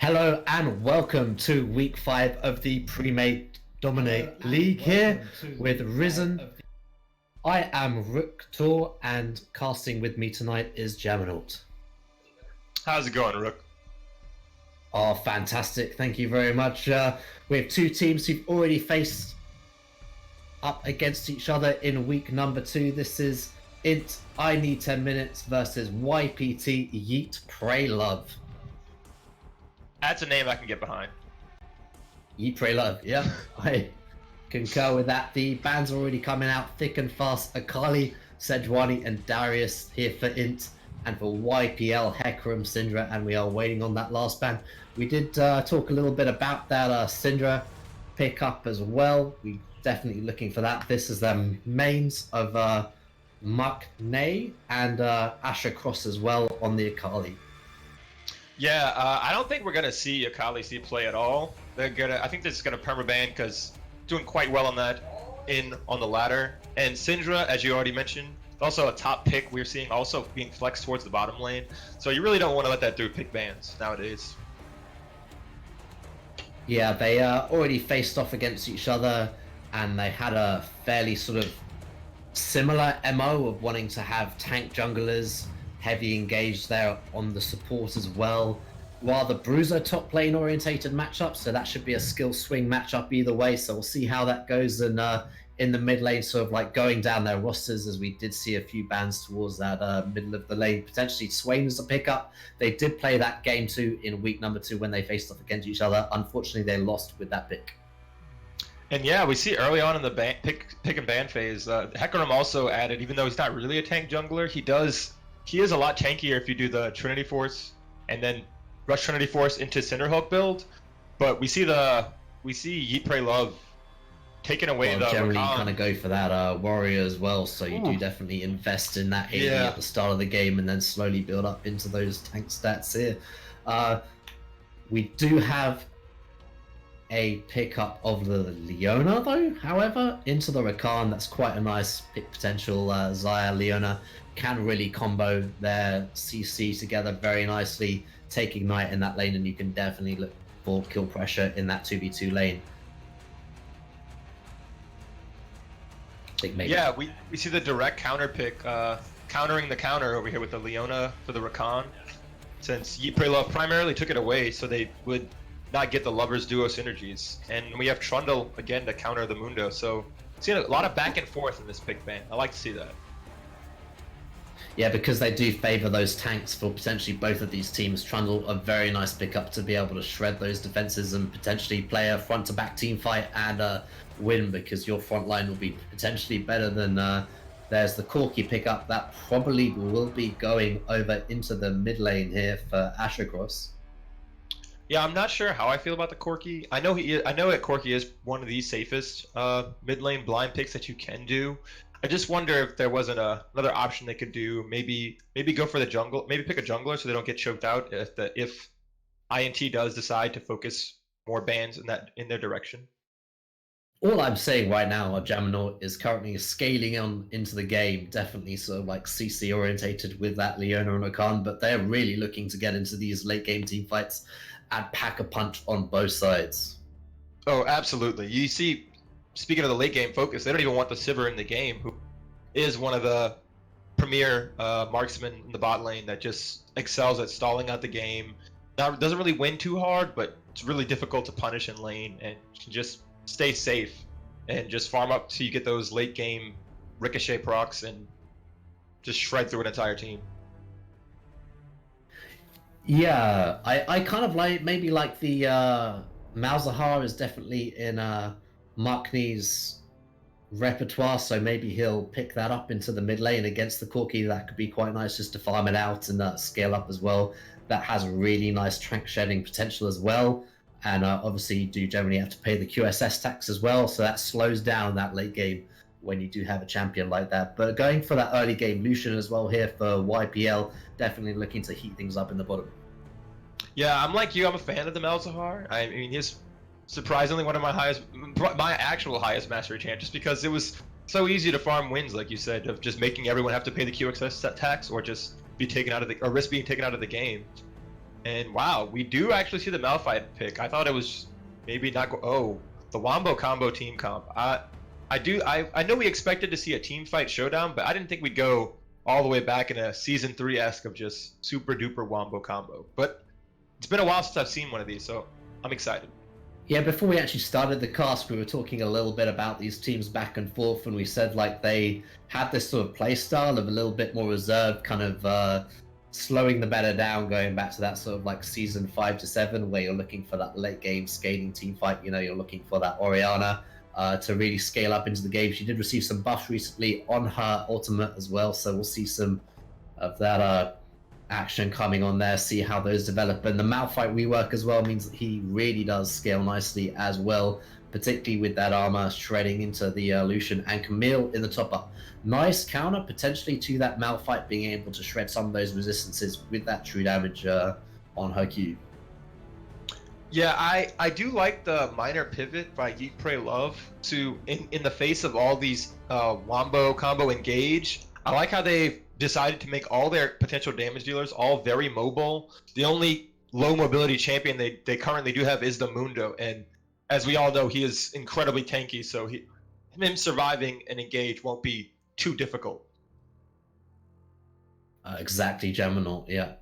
Hello and welcome to week 5 of the Premade Dominate League here with Risen. I am Rooktor and casting with me tonight is Jamanaut. How's it going, Rook? Oh, fantastic. Thank you very much. We have two teams who've already faced up against each other in week number 2. This is Int I Need 10 Minutes versus YPT Yeet Pray Love. That's a name I can get behind. Yeet Pray Love, yeah. I concur with that. The bans are already coming out thick and fast. Akali, Sejuani, and Darius here for Int, and for YPL, Hecarim, Syndra, and we are waiting on that last ban. We did talk a little bit about that Syndra pickup as well. We definitely looking for that. This is the mains of Premade and Asher Cross as well on the Akali. Yeah, I don't think we're gonna see Akali play at all. I think they're just gonna permaban because doing quite well on that on the ladder. And Syndra, as you already mentioned, also a top pick. We're seeing also being flexed towards the bottom lane. So you really don't want to let that dude pick bans nowadays. Yeah, they already faced off against each other, and they had a fairly sort of similar MO of wanting to have tank junglers heavy engaged there on the support as well. While the Bruiser top lane orientated matchup, so that should be a skill swing matchup either way. So we'll see how that goes in the mid lane, sort of like going down their rosters, as we did see a few bans towards that middle of the lane. Potentially Swain as a pickup. They did play that game 2 in week number 2 when they faced off against each other. Unfortunately, they lost with that pick. And yeah, we see early on in the pick and ban phase, Hecarim also added, even though he's not really a tank jungler, he is a lot tankier if you do the Trinity Force and then rush Trinity Force into Cinderhawk build. But we see Yeet Pray Love taking away the generally kind of go for that warrior as well, so you do definitely invest in that AD at the start of the game and then slowly build up into those tank stats here. We do have a pickup of the Leona though, however, into the Rakan. That's quite a nice pick potential. Xayah, Leona can really combo their CC together very nicely, take Ignite in that lane, and you can definitely look for kill pressure in that 2v2 lane. Yeah, we see the direct counter pick, countering the counter over here with the Leona for the Rakan, since Yeet Pray Love primarily took it away so they would not get the Lovers Duo synergies. And we have Trundle again to counter the Mundo, so seeing a lot of back and forth in this pick ban. I like to see that. Yeah, because they do favor those tanks for potentially both of these teams. Trundle, a very nice pickup to be able to shred those defenses and potentially play a front to back team fight and win, because your front line will be potentially better than there's the Corki pickup that probably will be going over into the mid lane here for Asher Cross. Yeah, I'm not sure how I feel about the Corki. I know that Corki is one of the safest mid lane blind picks that you can do. I just wonder if there wasn't another option they could do. Maybe go for the jungle. Maybe pick a jungler so they don't get choked out if INT does decide to focus more bans in their direction. All I'm saying right now, Jamanaut is currently scaling on into the game, definitely sort of like CC orientated with that Leona and Rakan, but they're really looking to get into these late game team fights and pack a punch on both sides. Oh, absolutely. You see, speaking of the late game focus, they don't even want the Sivir in the game, who is one of the premier marksmen in the bot lane that just excels at stalling out the game. Doesn't really win too hard, but it's really difficult to punish in lane and can just stay safe and just farm up till you get those late game ricochet procs and just shred through an entire team. Yeah, I kind of maybe like the Malzahar is definitely in Markney's repertoire, so maybe he'll pick that up into the mid lane against the Corki. That could be quite nice just to farm it out and scale up as well. That has really nice tank shedding potential as well. And obviously you do generally have to pay the QSS tax as well, so that slows down that late game when you do have a champion like that. But going for that early game Lucian as well here for YPL, definitely looking to heat things up in the bottom. Yeah, I'm like you, I'm a fan of the Malzahar. I mean, he's surprisingly one of my actual highest mastery chant, just because it was so easy to farm wins, like you said, of just making everyone have to pay the QSS tax or just be taken out of the, or risk being taken out of the game. And wow, we do actually see the Malphite pick. I thought it was maybe not go. Oh, the Wombo combo team comp. I know we expected to see a team fight showdown, but I didn't think we'd go all the way back in a season 3-esque of just super duper Wombo combo. But it's been a while since I've seen one of these, so I'm excited. Yeah, before we actually started the cast, we were talking a little bit about these teams back and forth, and we said like they had this sort of play style of a little bit more reserved, kind of slowing the meta down, going back to that sort of like season 5 to 7, where you're looking for that late game scaling team fight. You know, you're looking for that Oriana to really scale up into the game. She did receive some buffs recently on her ultimate as well, so we'll see some of that action coming on there, see how those develop. And the Malphite rework as well means that he really does scale nicely as well, particularly with that armor shredding into the Lucian and Camille in the top up. Nice counter potentially to that Malphite being able to shred some of those resistances with that true damage on her Q. Yeah, I do like the minor pivot by Yeet Pray Love to in the face of all these Wombo combo engage. I like how they've decided to make all their potential damage dealers all very mobile. The only low mobility champion they currently do have is the Mundo, and as we all know, he is incredibly tanky, so him surviving an engage won't be too difficult. Exactly, Geminal. Yeah.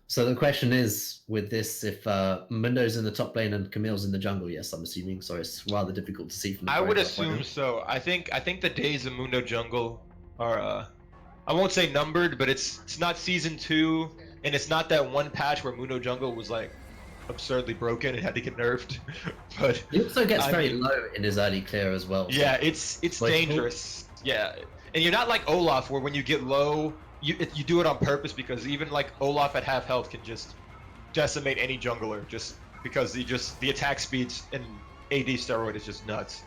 So the question is, with this, if Mundo's in the top lane and Camille's in the jungle, yes, I'm assuming. So it's rather difficult to see from the I would profile point of assume view. so. I think the days of Mundo Jungle are I won't say numbered, but it's not season 2, and it's not that one patch where Mundo Jungle was like absurdly broken and had to get nerfed. But He also gets I very mean, low in his early clear as well. yeah, So it's like, dangerous. Yeah, and you're not like Olaf where when you get low, you do it on purpose, because even like Olaf at half health can just decimate any jungler just because the attack speeds and AD steroid is just nuts.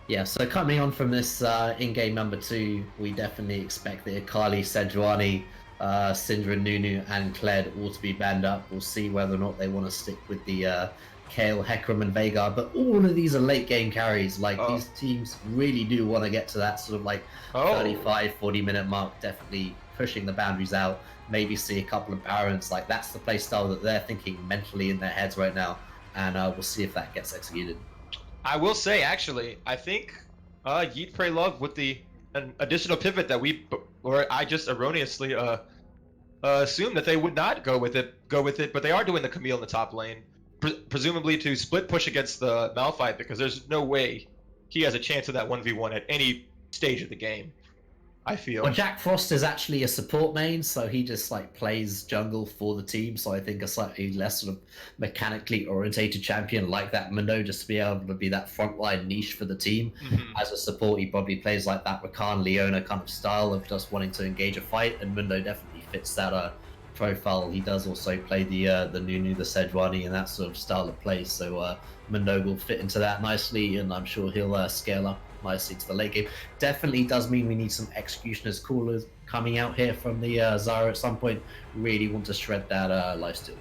yeah, so coming on from this in-game number 2, we definitely expect the Akali, Sejuani, Syndra, Nunu, and Kled all to be banned up. We'll see whether or not they want to stick with the Kale, Hecarim, and Veigar. But all of these are late game carries. Like, Uh, these teams really do want to get to that sort of like oh, 35, 40-minute mark, definitely pushing the boundaries out. Maybe see a couple of Barons. Like, that's the play style that they're thinking mentally in their heads right now. And we'll see if that gets executed. I will say, actually, I think Yeet Pray Love with the an additional pivot that or I just erroneously assumed that they would not go with it, but they are doing the Camille in the top lane, presumably to split push against the Malphite, because there's no way he has a chance of that 1v1 at any stage of the game, I Well, feel. Jack Frost is actually a support main, so he just like plays jungle for the team. So I think a slightly less sort of mechanically orientated champion like that Mundo, just to be able to be that frontline niche for the team. Hmm. As a support, he probably plays like that Rakan Leona kind of style of just wanting to engage a fight, and Mundo definitely fits that profile. He does also play the Nunu, the Sejuani, and that sort of style of play. So Mundo will fit into that nicely, and I'm sure he'll scale up nicely to the late game. Definitely does mean we need some executioners coolers coming out here from the Zara at some point. Really want to shred that lifesteal.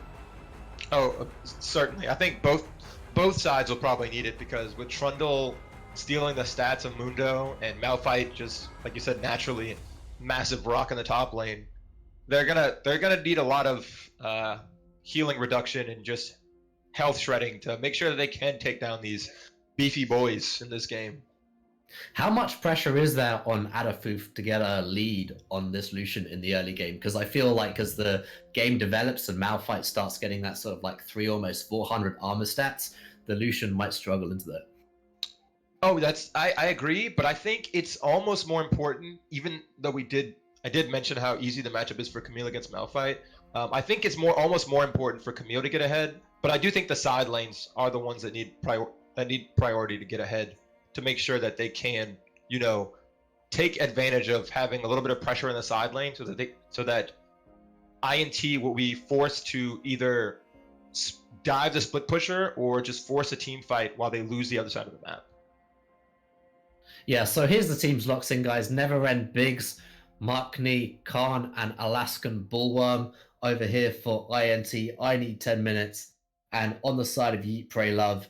Oh, certainly. I think both sides will probably need it, because with Trundle stealing the stats of Mundo and Malphite just, like you said, naturally massive rock in the top lane, they're gonna need a lot of healing reduction and just health shredding to make sure that they can take down these beefy boys in this game. How much pressure is there on Adafoof to get a lead on this Lucian in the early game? Because I feel like as the game develops and Malphite starts getting that sort of like 3 almost 400 armor stats, the Lucian might struggle into that. Oh, I agree, but I think it's almost more important, even though I did mention how easy the matchup is for Camille against Malphite. I think it's almost more important for Camille to get ahead, but I do think the side lanes are the ones that need priority to get ahead, to make sure that they can, take advantage of having a little bit of pressure in the side lane, so that INT will be forced to either dive the split pusher or just force a team fight while they lose the other side of the map. Yeah, so here's the teams locked in, guys. Neverend Biggs, Markney, Khan, and Alaskan Bullworm over here for INT. I need 10 minutes. And on the side of Yeet Pray Love,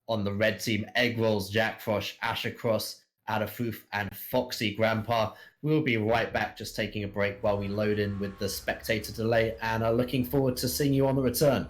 on the red team, Egg Rolls, Jack Frost, Asher Cross, Adafoof and Foxy Grandpa. We'll be right back, just taking a break while we load in with the spectator delay, and are looking forward to seeing you on the return.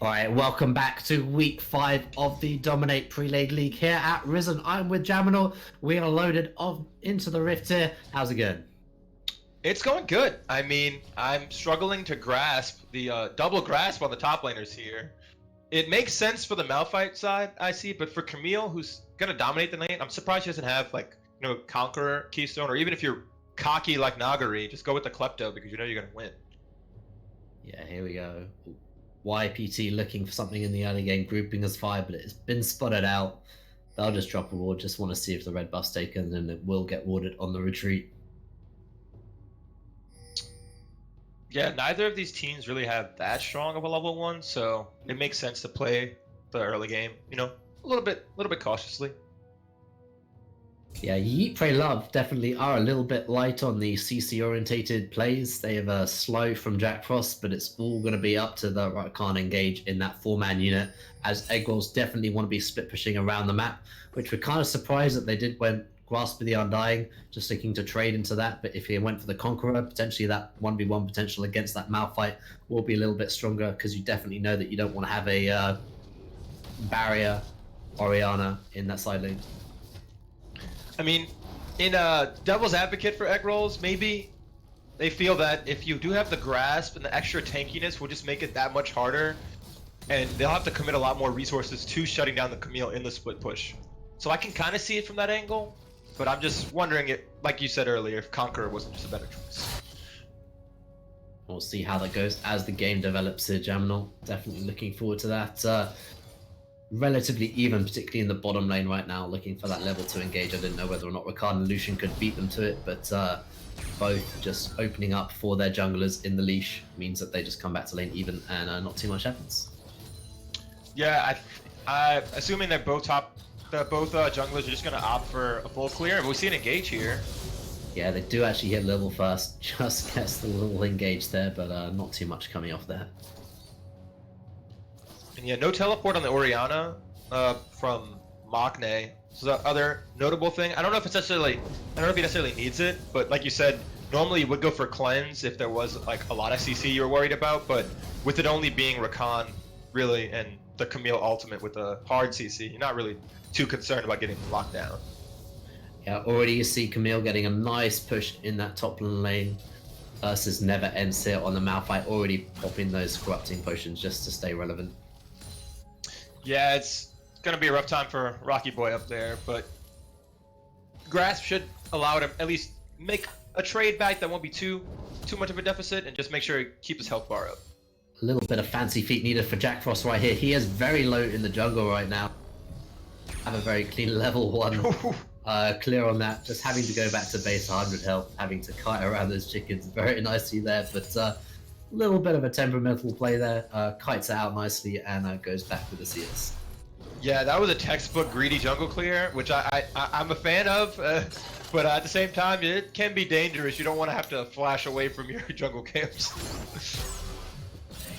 All right, welcome back to week 5 of the Dominate Premade League here at Risen. I'm with Jaminal. We are loaded into the Rift here. How's it going? It's going good. I mean, I'm struggling to grasp the double grasp on the top laners here. It makes sense for the Malphite side, I see, but for Camille, who's gonna dominate the lane, I'm surprised she doesn't have like, Conqueror Keystone, or even if you're cocky like Nagari, just go with the Klepto because you know you're gonna win. Yeah, here we go. YPT looking for something in the early game, grouping as 5, but it's been spotted out. They'll just drop a ward, just want to see if the red buff's taken, and it will get warded on the retreat. Yeah, neither of these teams really have that strong of a level 1, so it makes sense to play the early game, a little bit cautiously. Yeah, Yeet, Pray, Love definitely are a little bit light on the CC-orientated plays. They have a slow from Jack Frost, but it's all going to be up to the Rakan engage in that 4-man unit, as Egg Rolls definitely want to be split pushing around the map, which we're kind of surprised that they did when Grasp of the Undying, just looking to trade into that. But if he went for the Conqueror, potentially that 1v1 potential against that Malphite will be a little bit stronger, because you definitely know that you don't want to have a barrier Orianna in that side lane. I mean, in a devil's advocate for egg rolls, maybe they feel that if you do have the grasp and the extra tankiness will just make it that much harder, and they'll have to commit a lot more resources to shutting down the Camille in the split push. So I can kind of see it from that angle, but I'm just wondering if, like you said earlier, if Conqueror wasn't just a better choice. We'll see how that goes as the game develops here, Jaminal. Definitely looking forward to that. Relatively even, particularly in the bottom lane right now, looking for that level 2 engage. I didn't know whether or not Ricard and Lucian could beat them to it, but both just opening up for their junglers in the leash means that they just come back to lane even, and not too much happens. Yeah, I assuming that both junglers are just going to opt for a full clear, but we see an engage here. Yeah, they do actually hit level first, just gets the little engage there, but not too much coming off there. And yeah, no teleport on the Orianna from Machne. So the other notable thing, I don't know if he necessarily needs it, but like you said, normally you would go for cleanse if there was like a lot of CC you were worried about, but with it only being Rakan, really, and the Camille ultimate with a hard CC, you're not really too concerned about getting locked down. Yeah, already you see Camille getting a nice push in that top lane versus Never Ends here on the Malphite, already popping those corrupting potions just to stay relevant. Yeah, it's gonna be a rough time for Rocky Boy up there, but Grasp should allow him at least make a trade back that won't be too much of a deficit, and just make sure he keeps his health bar up. A little bit of fancy feet needed for Jack Frost right here. He is very low in the jungle right now. Have a very clean level 1 clear on that. Just having to go back to base 100 health, having to kite around those chickens very nicely there, but little bit of a temperamental play there, kites it out nicely, and goes back with the CS. Yeah, that was a textbook greedy jungle clear, which I'm a fan of, but at the same time, it can be dangerous. You don't want to have to flash away from your jungle camps.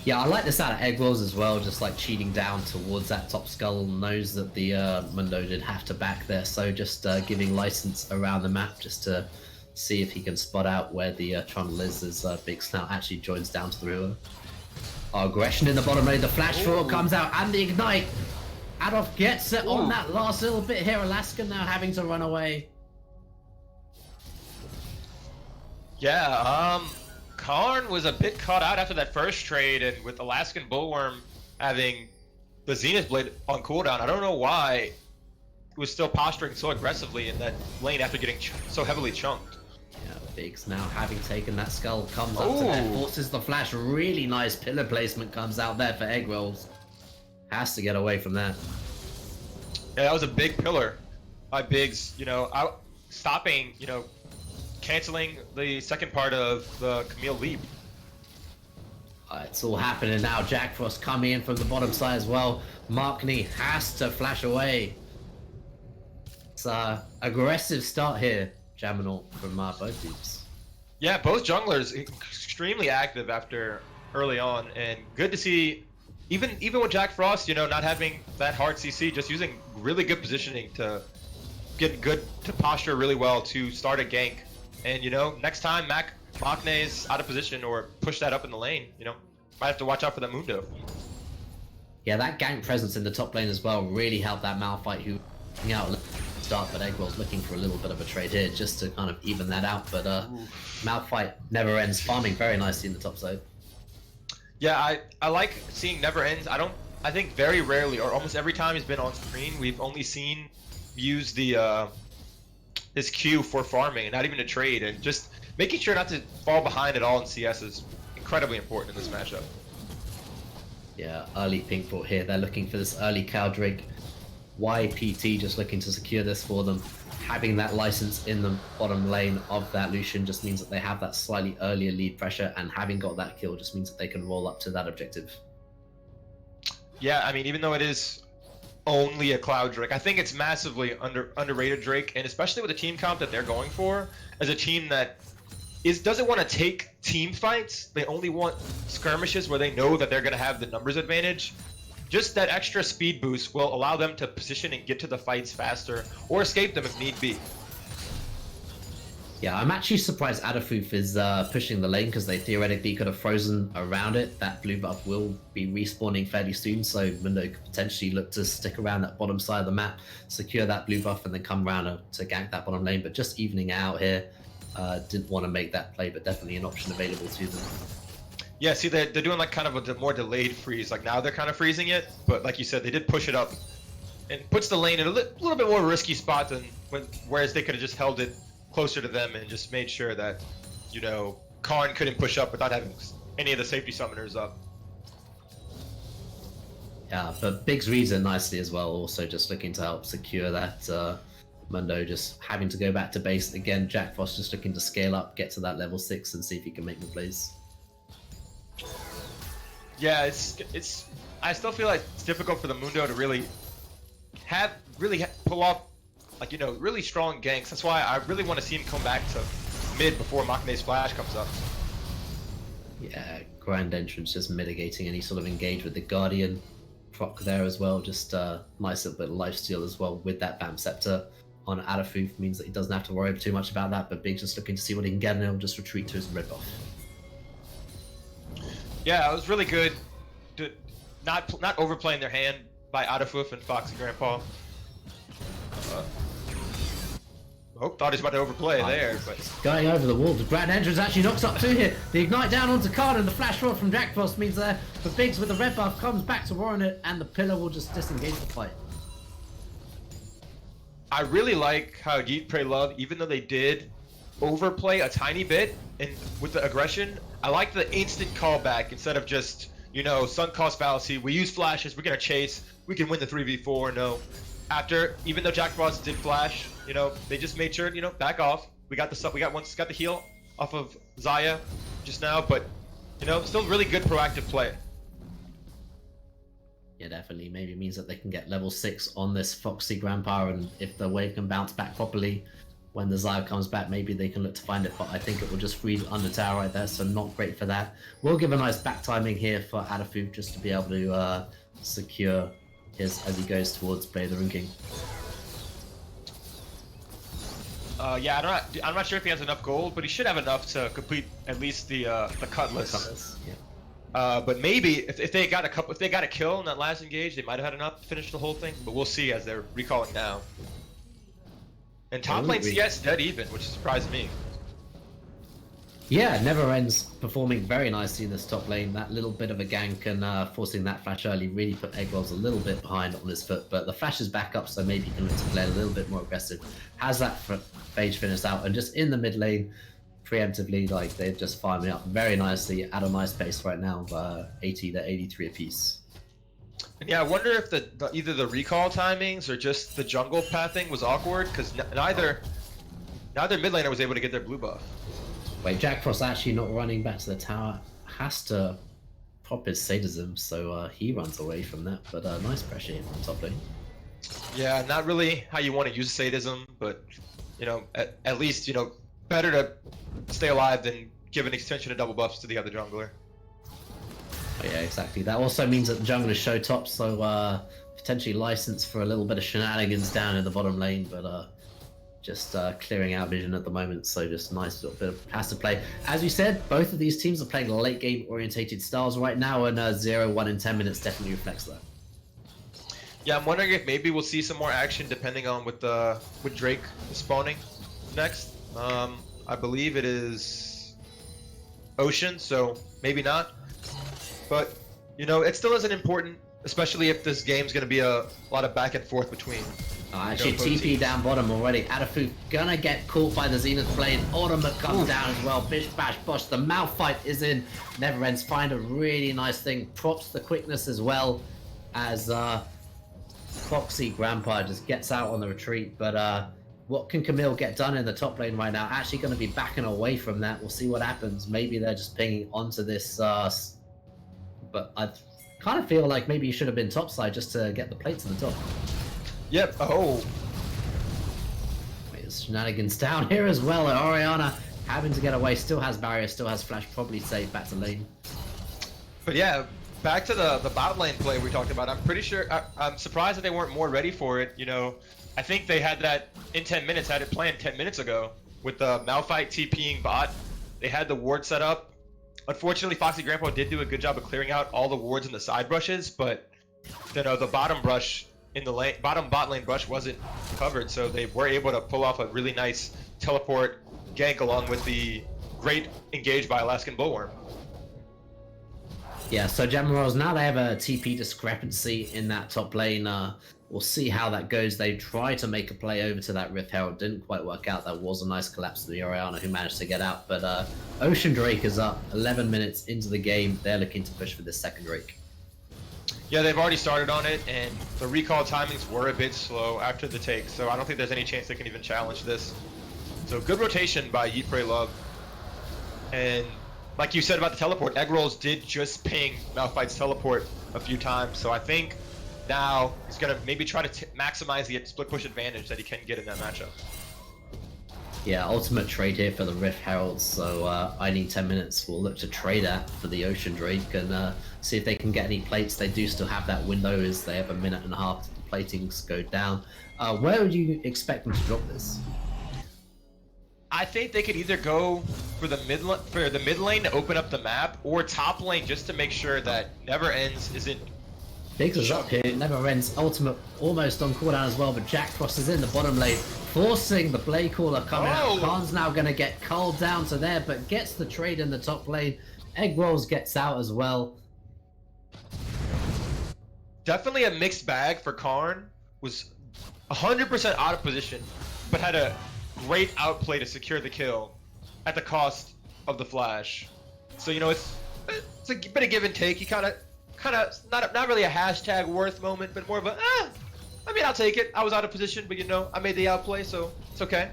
Yeah, I like this out of Egg Rolls as well, just like cheating down towards that top skull, knows that the Mundo did have to back there, so just giving license around the map just to see if he can spot out where the Trundle is as Big Snout actually joins down to the river. Aggression in the bottom lane, the flash forward comes out, and the ignite! Adolf gets it on that last little bit here, Alaska now having to run away. Yeah, Karn was a bit caught out after that first trade, and with Alaskan Bullworm having the Zenith Blade on cooldown, I don't know why he was still posturing so aggressively in that lane after getting so heavily chunked. Biggs now having taken that skull, comes up to there, forces the flash. Really nice pillar placement comes out there for Egg Rolls. Has to get away from that. Yeah, that was a big pillar by Biggs, stopping, canceling the second part of the Camille leap. It's all happening now. Jack Frost coming in from the bottom side as well. Markney has to flash away. It's aggressive start here, Jaminal, from both teams. Yeah, both junglers extremely active after early on, and good to see. Even with Jack Frost, not having that hard CC, just using really good positioning to get good to posture really well to start a gank. And next time Machne is out of position or push that up in the lane, might have to watch out for that Mundo. Yeah, that gank presence in the top lane as well really helped that Malphite who out start, but Eggwell's looking for a little bit of a trade here just to kind of even that out. But Malphite never ends farming very nicely in the top side. Yeah, I like seeing Never Ends. I think very rarely, or almost every time he's been on screen, we've only seen use the his Q for farming and not even a trade, and just making sure not to fall behind at all in CS is incredibly important in this matchup. Yeah, early pink bot here. They're looking for this early cow drink. YPT just looking to secure this for them. Having that license in the bottom lane of that Lucian just means that they have that slightly earlier lead pressure, and having got that kill just means that they can roll up to that objective. Yeah, I mean, even though it is only a Cloud Drake, I think it's massively underrated Drake, and especially with the team comp that they're going for, as a team that doesn't want to take team fights. They only want skirmishes where they know that they're going to have the numbers advantage. Just that extra speed boost will allow them to position and get to the fights faster, or escape them if need be. Yeah, I'm actually surprised Adafoof is pushing the lane, because they theoretically could have frozen around it. That blue buff will be respawning fairly soon, so Mundo could potentially look to stick around that bottom side of the map, secure that blue buff, and then come around to gank that bottom lane. But just evening out here, didn't want to make that play, but definitely an option available to them. Yeah, see, they're doing like kind of a more delayed freeze. Like now they're kind of freezing it, but like you said, they did push it up, and puts the lane in a little bit more risky spot than whereas they could have just held it closer to them and just made sure that, you know, Karn couldn't push up without having any of the safety summoners up. Yeah, but Biggs reads it nicely as well, also just looking to help secure that. Mundo just having to go back to base again. Jack Frost just looking to scale up, get to that level 6 and see if he can make more plays. Yeah, I still feel like it's difficult for the Mundo to really pull off, like, you know, really strong ganks. That's why I really want to see him come back to mid before Makine's flash comes up. Yeah, Grand Entrance just mitigating any sort of engage with the Guardian proc there as well. Just nice little bit of lifesteal as well with that Bam Scepter on Adafoof, means that he doesn't have to worry too much about that, but Big's just looking to see what he can get, and he'll just retreat to his red buff. Yeah, it was really good to not overplaying their hand by Adafoof and Foxy Grandpa. Thought he was about to overplay there, but going over the wall. The Grand Entrance actually knocks up 2 here. The Ignite down onto Karn, and the flash rod from Jack Frost means the Biggs with the red buff comes back to warrant it, and the pillar will just disengage the fight. I really like how Yeet, Pray, Love, even though they did overplay a tiny bit and with the aggression, I like the instant callback instead of just, you know, sunk cost fallacy. We use flashes, we're gonna chase, we can win the 3v4. No, after, even though Jack Frost did flash, you know, they just made sure, you know, back off. We got the stuff. We got the heal off of Xayah just now, but, you know, still really good proactive play. Yeah, definitely. Maybe it means that they can get level 6 on this Foxy Grandpa, and if the wave can bounce back properly when the Xayah comes back, maybe they can look to find it, but I think it will just freeze under tower right there, so not great for that. We'll give a nice back timing here for Adafoof just to be able to secure his as he goes towards Play the Rune King. Yeah, I'm not sure if he has enough gold, but he should have enough to complete at least the Cutlass. Yeah. But maybe if they got a kill in that last engage, they might have had enough to finish the whole thing. But we'll see as they're recalling now. And top lane CS dead even, which surprised me. Yeah, Never Ends performing very nicely in this top lane. That little bit of a gank and forcing that flash early really put Eggwell's a little bit behind on his foot, but the flash is back up, so maybe he can look to play a little bit more aggressive. Has that phase finished out, and just in the mid lane, preemptively, like they're just farming up very nicely at a nice pace right now, 80 to 83 apiece. And yeah, I wonder if either the recall timings or just the jungle pathing was awkward, because neither mid laner was able to get their blue buff. Wait, Jack Frost actually not running back to the tower, has to pop his sadism, so he runs away from that, but nice pressure here from top lane. Yeah, not really how you want to use sadism, but, you know, at least, you know, better to stay alive than give an extension of double buffs to the other jungler. Oh, yeah, exactly. That also means that the junglers show top, so potentially license for a little bit of shenanigans down in the bottom lane, but just clearing out vision at the moment, so just nice little bit of passive play. As you said, both of these teams are playing late game orientated styles right now, and 0-1 in 10 minutes definitely reflects that. Yeah, I'm wondering if maybe we'll see some more action depending on with Drake spawning next. I believe it is Ocean, so maybe not. But you know, it still isn't important, especially if this game's going to be a lot of back and forth between. Actually, TP down bottom already. Adafu gonna get caught by the Zenith Blade. Ultimate comes down as well. Bish bash bosh. The Malphite is in. Never ends. Find a really nice thing. Props the quickness as well as Foxy Grandpa just gets out on the retreat. But what can Camille get done in the top lane right now? Actually going to be backing away from that. We'll see what happens. Maybe they're just pinging onto this. But I kind of feel like maybe you should have been topside just to get the plate to the top. Yep. Oh. There's shenanigans down here as well. And Oriana having to get away. Still has barrier. Still has flash. Probably safe back to lane. But yeah, back to the bot lane play we talked about. I'm pretty sure. I'm surprised that they weren't more ready for it. You know, I think they had that in 10 minutes. Had it planned 10 minutes ago with the Malphite TPing bot. They had the ward set up. Unfortunately, Foxy Grandpa did do a good job of clearing out all the wards in the side brushes, but you know, the bottom brush in the lane, bottom bot lane brush wasn't covered, so they were able to pull off a really nice teleport gank along with the great engage by Alaskan Bullworm. Yeah, so Gemma now they have a TP discrepancy in that top lane. We'll see how that goes. They tried to make a play over to that Rift Herald, didn't quite work out. That was a nice collapse to the Oriana who managed to get out. But Ocean Drake is up 11 minutes into the game. They're looking to push for this second Drake. Yeah, they've already started on it, and the recall timings were a bit slow after the take, so I don't think there's any chance they can even challenge this. So good rotation by Yeet, Pray, Love. And like you said about the teleport, Egg Rolls did just ping Malphite's teleport a few times, so I think now he's going to maybe try to maximize the split push advantage that he can get in that matchup. Yeah, ultimate trade here for the Rift Herald, so I need 10 minutes. We'll look to trade that for the Ocean Drake and see if they can get any plates. They do still have that window as they have a minute and a half to the platings go down. Where would you expect them to drop this? I think they could either go for the mid lane to open up the map, or top lane just to make sure that Never Ends isn't. Biggs is up here, Never Ends ultimate almost on cooldown as well, but Jack Frost is in the bottom lane, forcing the Blade Caller coming out. Khan's now going to get culled down to there, but gets the trade in the top lane. Egg Rolls gets out as well. Definitely a mixed bag for Karn. Was 100% out of position, but had a great outplay to secure the kill at the cost of the flash. So you know, it's a bit of give and take. You kind of not really a hashtag worth moment, but more of a I mean, I'll take it. I was out of position, but you know, I made the outplay, so it's okay.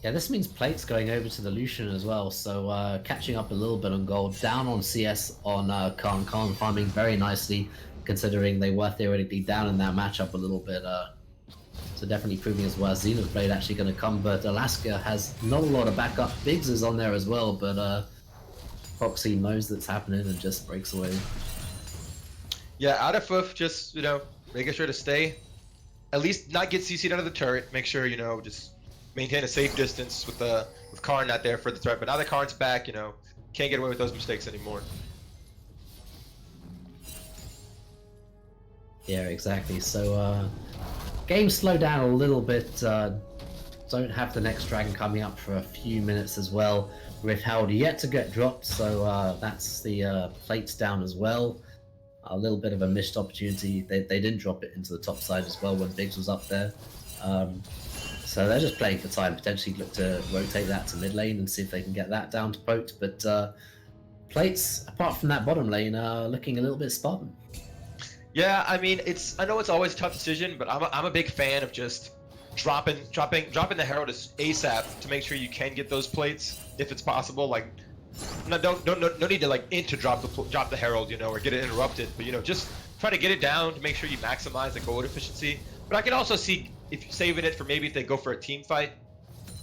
Yeah, this means plates going over to the Lucian as well, so catching up a little bit on gold. Down on CS on Khan. Khan farming very nicely, considering they were theoretically down in that matchup a little bit. So definitely proving as well. Zenith Blade actually going to come, but Alaska has not a lot of backup. Biggs is on there as well, but Foxy knows that's happening and just breaks away. Yeah, Adafuf just, you know, making sure to stay, at least not get CC'd out of the turret. Make sure, you know, just maintain a safe distance with Karn not there for the threat. But now that Karn's back, you know, can't get away with those mistakes anymore. Yeah, exactly. So game slowed down a little bit. Don't have the next dragon coming up for a few minutes as well. Rift Herald yet to get dropped, so that's the plates down as well. A little bit of a missed opportunity. They didn't drop it into the top side as well when Biggs was up there. So they're just playing for time, potentially look to rotate that to mid lane and see if they can get that down to poked. But plates, apart from that bottom lane, are looking a little bit spartan. Yeah, I mean, I know it's always a tough decision, but I'm a big fan of just dropping the Herald ASAP to make sure you can get those plates if it's possible. Like, no need to like drop the Herald, you know, or get it interrupted. But you know, just try to get it down to make sure you maximize the gold efficiency. But I can also see if you're saving it for maybe if they go for a team fight,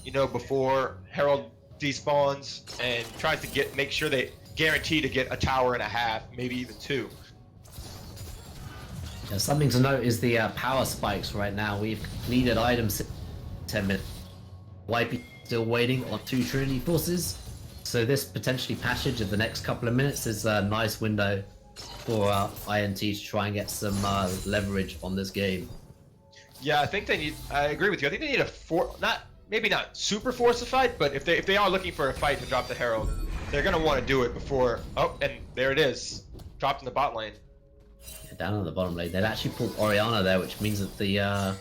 you know, before Herald despawns and tries to make sure they guarantee to get a tower and a half, maybe even 2. Yeah, something to note is the power spikes right now. We've completed items 10 minutes. Wipey still waiting on 2 Trinity forces. So this potentially passage of the next couple of minutes is a nice window for INT to try and get some leverage on this game. Yeah, I think they need. I agree with you. I think they need maybe not super forcified, but if they are looking for a fight to drop the Herald, they're gonna want to do it before. Oh, and there it is, dropped in the bot lane. Yeah, down on the bottom lane, they've actually pulled Orianna there, which means that the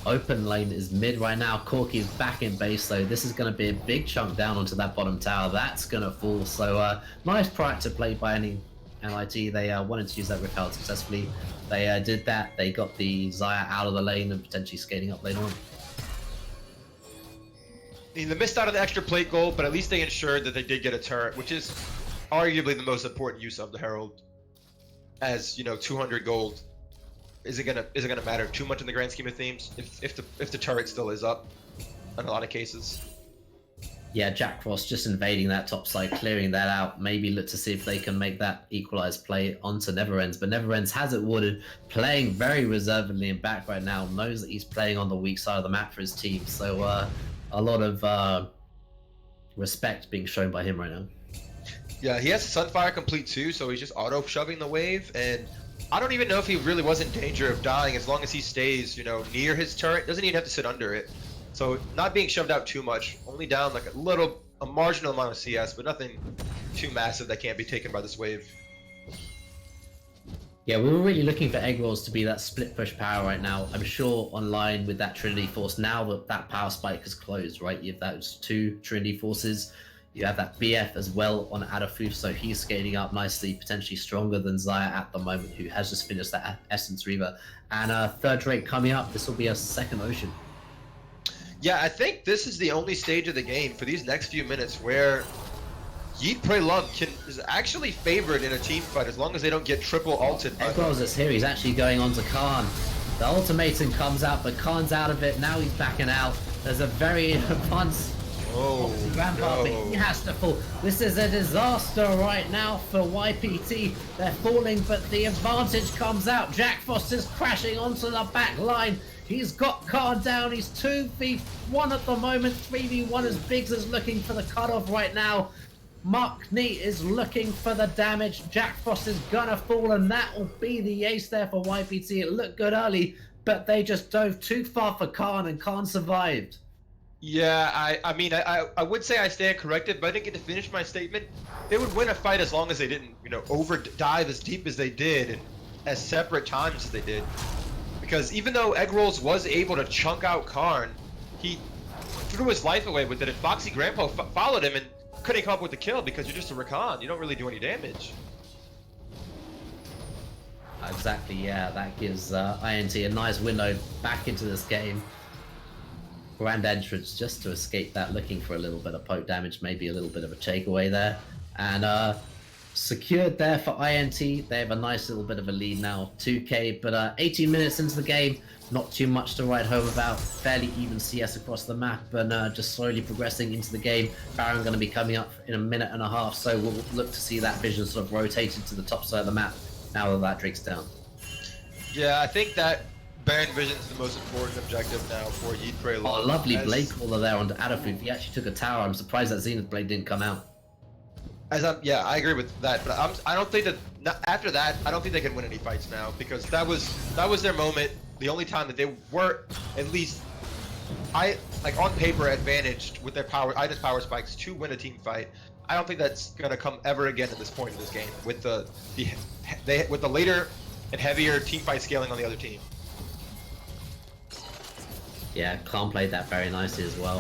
open lane is mid right now. Corki is back in base, so this is going to be a big chunk down onto that bottom tower. That's going to fall. So nice proactive play by any NIT. They wanted to use that Rift Herald successfully. They did that. They got the Xayah out of the lane and potentially skating up later on. They missed out on the extra plate goal, but at least they ensured that they did get a turret, which is arguably the most important use of the Herald. As you know, 200 gold isn't gonna matter too much in the grand scheme of things if the turret still is up in a lot of cases. Yeah, Jack Frost just invading that top side, clearing that out. Maybe look to see if they can make that equalized play onto Neverends. But Neverends has it warded, playing very reservedly in back right now. Knows that he's playing on the weak side of the map for his team. So a lot of respect being shown by him right now. Yeah, he has Sunfire complete too, so he's just auto shoving the wave, and I don't even know if he really was in danger of dying as long as he stays, you know, near his turret. Doesn't even have to sit under it. So not being shoved out too much, only down like a marginal amount of CS, but nothing too massive that can't be taken by this wave. Yeah, we were really looking for Egg Rolls to be that split push power right now. I'm sure online with that Trinity Force, now that that power spike has closed, right? You have those two Trinity Forces. You have that BF as well on Adafuf, so he's scaling up nicely, potentially stronger than Xayah at the moment, who has just finished that Essence Reaver. And third Drake coming up, this will be a second Ocean. Yeah, I think this is the only stage of the game for these next few minutes where Yeet, Pray, Love is actually favored in a team fight as long as they don't get triple ulted. Eggwell's is here, he's actually going on to Khan. The ultimatum comes out, but Khan's out of it, now he's backing out. There's a very advanced Rampart, but he has to fall. This is a disaster right now for YPT. They're falling, but the advantage comes out. Jack Frost is crashing onto the back line. He's got Khan down. He's 2v1 at the moment. 3v1 as Biggs is looking for the cutoff right now. Mark Neat is looking for the damage. Jack Frost is gonna fall, and that will be the ace there for YPT. It looked good early, but they just dove too far for Khan, and Khan survived. Yeah, I mean, I would say I stand corrected, but I didn't get to finish my statement. They would win a fight as long as they didn't, you know, over dive as deep as they did and as separate times as they did. Because even though Egg Rolls was able to chunk out Karn, he threw his life away with it, and Foxy Grandpa followed him and couldn't come up with the kill because you're just a Rakan. You don't really do any damage. Exactly, yeah, that gives INT a nice window back into this game. Grand entrance just to escape that, looking for a little bit of poke damage, maybe a little bit of a takeaway there. And secured there for INT. They have a nice little bit of a lead now, 2k, but 18 minutes into the game, not too much to write home about. Fairly even CS across the map, and just slowly progressing into the game. Baron going to be coming up in a minute and a half, so we'll look to see that vision sort of rotated to the top side of the map now that Drake's down. Yeah, I think that Baron Vision is the most important objective now for Yeet, Pray, Love. Oh, lovely Blade Caller there on Adafuf. He actually took a tower. I'm surprised that Zenith Blade didn't come out. Yeah, I agree with that, but I don't think that after that, I don't think they can win any fights now, because that was their moment. The only time that they were at least on paper advantaged with their Ida's power spikes to win a team fight. I don't think that's gonna come ever again at this point in this game with the later and heavier team fight scaling on the other team. Yeah, Khan played that very nicely as well.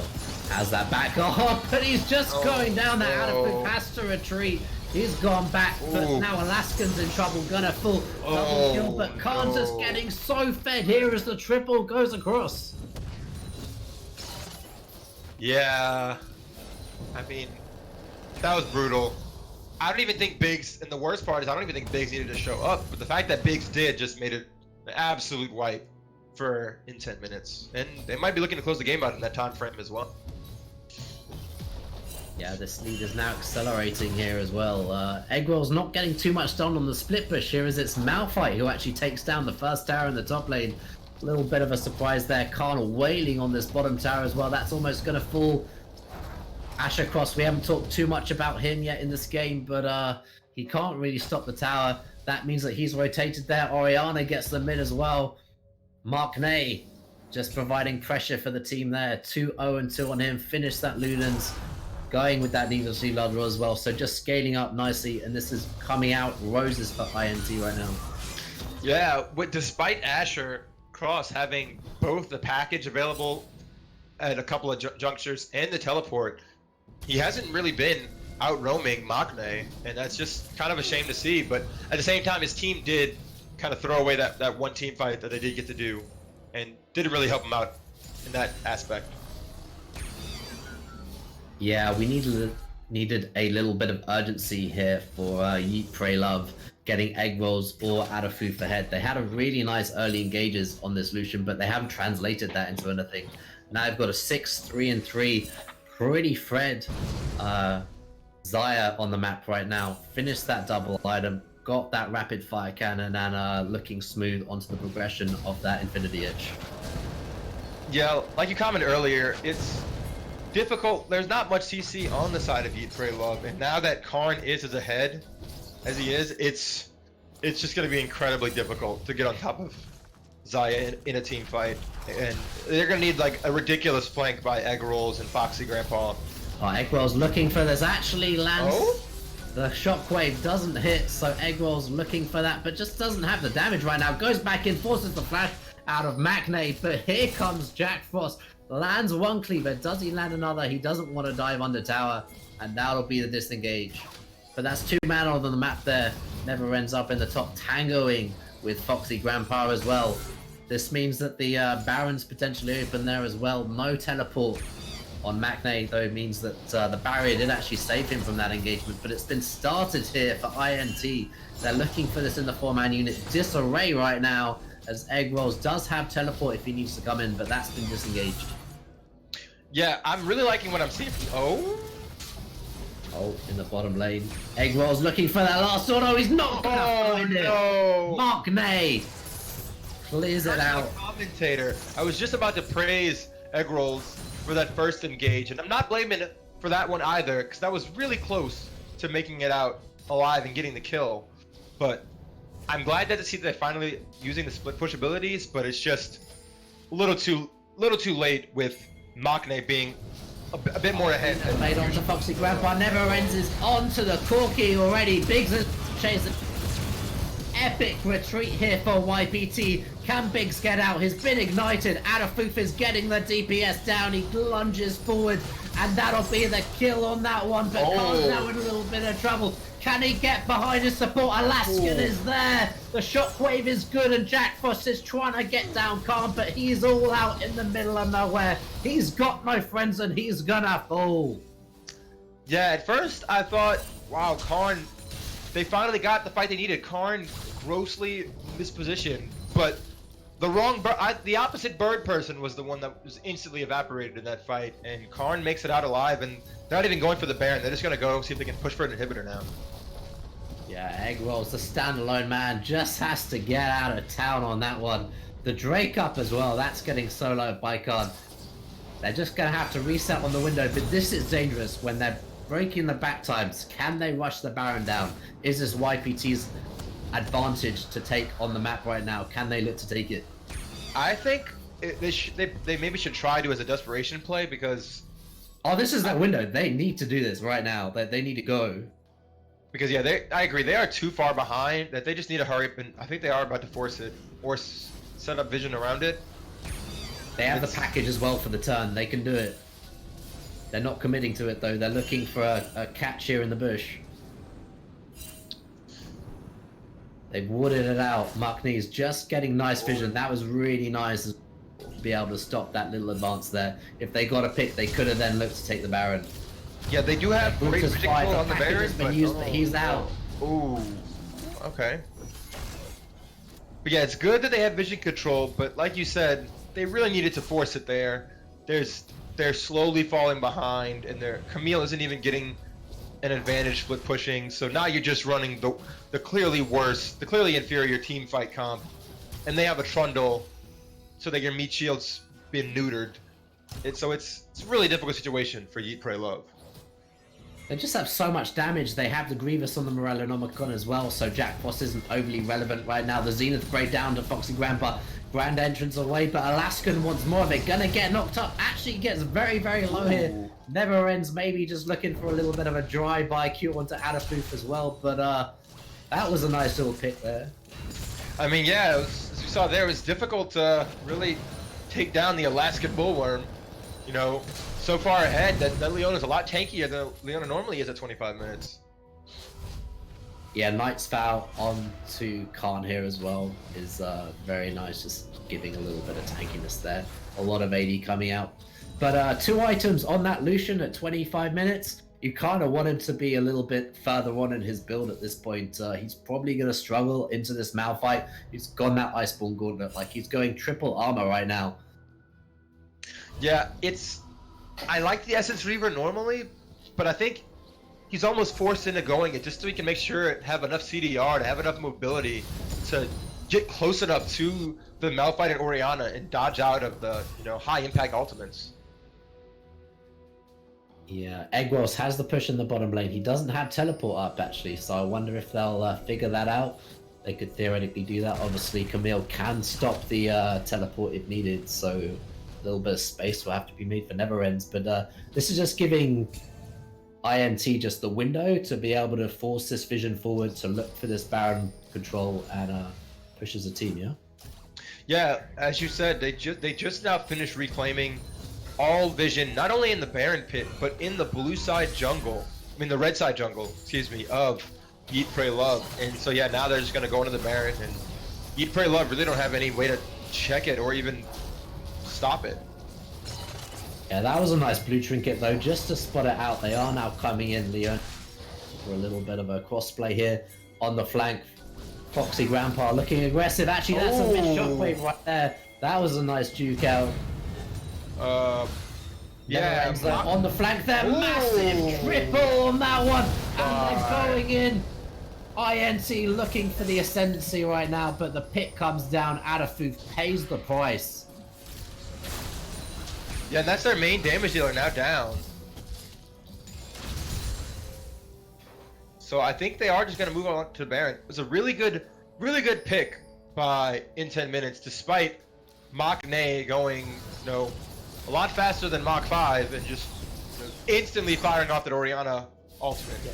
Has that back off, but he's just going down. That Adafuf has to retreat. He's gone back, but now Alaskan's in trouble. Gonna full double kill, but Khan's just getting so fed here as the triple goes across. Yeah, I mean, that was brutal. I don't even think Biggs, and the worst part is I don't even think Biggs needed to show up, but the fact that Biggs did just made it an absolute wipe in 10 minutes, and they might be looking to close the game out in that time frame as well. Yeah, this lead is now accelerating here as well. Eggwell's not getting too much done on the split push here, as it's Malphite who actually takes down the first tower in the top lane. A little bit of a surprise there. Khan wailing on this bottom tower as well. That's almost going to fall. Asher Cross, we haven't talked too much about him yet in this game, but He can't really stop the tower. That means that he's rotated there. Oriana gets the mid as well. Mark Ney just providing pressure for the team there. 2-0-2 on him. Finished that Ludens. Going with that needlessly Ludra as well. So just scaling up nicely. And this is coming out roses for INT right now. Yeah, despite Asher Cross having both the package available at a couple of junctures and the teleport, he hasn't really been out roaming Maknae, and that's just kind of a shame to see. But at the same time, his team did kind of throw away that one team fight that they did get to do, and didn't really help him out in that aspect. Yeah, we needed a little bit of urgency here for Yeet, Pray, Love getting egg rolls or Adafu for head. They had a really nice early engages on this Lucian, but they haven't translated that into anything. Now I've got a 6-3-3, pretty Fred Zaya on the map right now. Finished that double item, got that rapid fire cannon, and looking smooth onto the progression of that Infinity Edge. Yeah, like you commented earlier, it's difficult. There's not much CC on the side of Yeet, Pray, Love, and now that Karn is as ahead as he is, it's just going to be incredibly difficult to get on top of Zaya in a team fight, and they're going to need like a ridiculous flank by Egg Rolls and Foxy Grandpa. Oh, Egg Rolls looking for this, actually lands. Oh? The shockwave doesn't hit, so Egg Rolls looking for that, but just doesn't have the damage right now. Goes back in, forces the flash out of Maknae, but here comes Jack Frost. Lands one cleaver, does he land another? He doesn't want to dive under tower, and that'll be the disengage. But that's 2 mana on the map there. Never ends up in the top, tangoing with Foxy Grandpa as well. This means that the Baron's potentially open there as well. No teleport on Maknae, though, means that the barrier did actually save him from that engagement, but it's been started here for INT. They're looking for this in the 4-man unit. Disarray right now, as Egg Rolls does have teleport if he needs to come in, but that's been disengaged. Yeah, I'm really liking what I'm seeing from Oh, in the bottom lane. Egg Rolls looking for that last sword. Oh, he's not gonna find it. Mark Ney clears it out. Commentator, I was just about to praise Egg Rolls for that first engage, and I'm not blaming it for that one either, because that was really close to making it out alive and getting the kill. But I'm glad to see that they're finally using the split push abilities, but it's just a little too late with Maknae being a bit more ahead. Made onto Foxy Grandpa, never ends is onto the Corki already. Biggs has chased it. Epic retreat here for YPT. Can Biggs get out? He's been ignited. Adafoof is getting the DPS down. He lunges forward, and that'll be the kill on that one. But Khan's now in a little bit of trouble. Can he get behind his support? Alaskan is there. The shockwave is good, and Jack Frost is trying to get down Khan, but he's all out in the middle of nowhere. He's got no friends, and he's gonna fall. Yeah, at first I thought, wow, Karn, they finally got the fight they needed. Karn grossly mispositioned, but the opposite bird person was the one that was instantly evaporated in that fight, and Karn makes it out alive, and they're not even going for the Baron. They're just gonna go see if they can push for an inhibitor now. Yeah, Egg Rolls, the standalone man, just has to get out of town on that one. The Drake up as well, that's getting soloed by Khan. They're just gonna have to reset on the window, but this is dangerous when they're breaking the back times. Can they rush the Baron down? Is this YPT's advantage to take on the map right now? Can they look to take it? I think they maybe should try to as a desperation play, because this is that window. They need to do this right now. They need to go. Because yeah, I agree, they are too far behind that they just need to hurry up, and I think they are about to force it or set up vision around it. They have the package as well for the turn. They can do it. They're not committing to it though. They're looking for a catch here in the bush. They've wooded it out. Maknae's just getting nice vision. That was really nice to be able to stop that little advance there. If they got a pick, they could have then looked to take the Baron. Yeah, they do have great vision control on the Baron, but he's out. Ooh, okay. But yeah, it's good that they have vision control, but like you said, they really needed to force it there. They're slowly falling behind, and Camille isn't even getting an advantage split pushing, so now you're just running the clearly worse, the clearly inferior team fight comp, and they have a Trundle, so that your meat shield's been neutered. It's a really difficult situation for Yeet, Pray, Love. They just have so much damage. They have the Grievous on the Morellonomicon as well, so Jack Frost isn't overly relevant right now. The Zenith Braid down to Foxy Grandpa. Grand entrance away, but Alaskan wants more of it. Gonna get knocked up. Actually gets very, very low here. Never Ends maybe just looking for a little bit of a drive-by Q onto Adafoof as well, but that was a nice little pick there. I mean, yeah, as you saw there, it was difficult to really take down the Alaskan Bullworm. You know, so far ahead that Leona's a lot tankier than Leona normally is at 25 minutes. Yeah, Knight's Vow on to Khan here as well is very nice, just giving a little bit of tankiness there. A lot of AD coming out. But 2 items on that Lucian at 25 minutes. You kind of want him to be a little bit further on in his build at this point. He's probably going to struggle into this Malphite. He's gone that Iceborne Gauntlet. Like, he's going triple armor right now. Yeah, I like the Essence Reaver normally, but I think he's almost forced into going it just so he can make sure have enough CDR to have enough mobility to get close enough to the Malphite and Orianna and dodge out of the high impact ultimates. Yeah, Eggwells has the push in the bottom lane. He doesn't have teleport up actually, so I wonder if they'll figure that out. They could theoretically do that. Obviously, Camille can stop the teleport if needed, so a little bit of space will have to be made for Never Ends. But this is just giving INT just the window to be able to force this vision forward to look for this Baron control and pushes a team, yeah? Yeah, as you said, they just now finished reclaiming all vision, not only in the Baron pit, but in the blue side jungle. I mean, the red side jungle, excuse me, of Yeet, Pray, Love. And so, yeah, now they're just going to go into the Baron, and Yeet, Pray, Love really don't have any way to check it or even stop it. Yeah, that was a nice blue trinket, though, just to spot it out. They are now coming in, Leon, for a little bit of a crossplay here on the flank. Foxy Grandpa looking aggressive. Actually, that's a mid shockwave right there. That was a nice duke out. Yeah, on the flank there, massive triple on that one, and they're going in. INT looking for the ascendancy right now, but the pit comes down. Adafoof pays the price. Yeah, and that's their main damage dealer now down. So I think they are just going to move on to Baron. It was a really good pick by in 10 minutes, despite Mach Ne going, a lot faster than Mach 5 and just instantly firing off that Orianna ultimate. Yeah.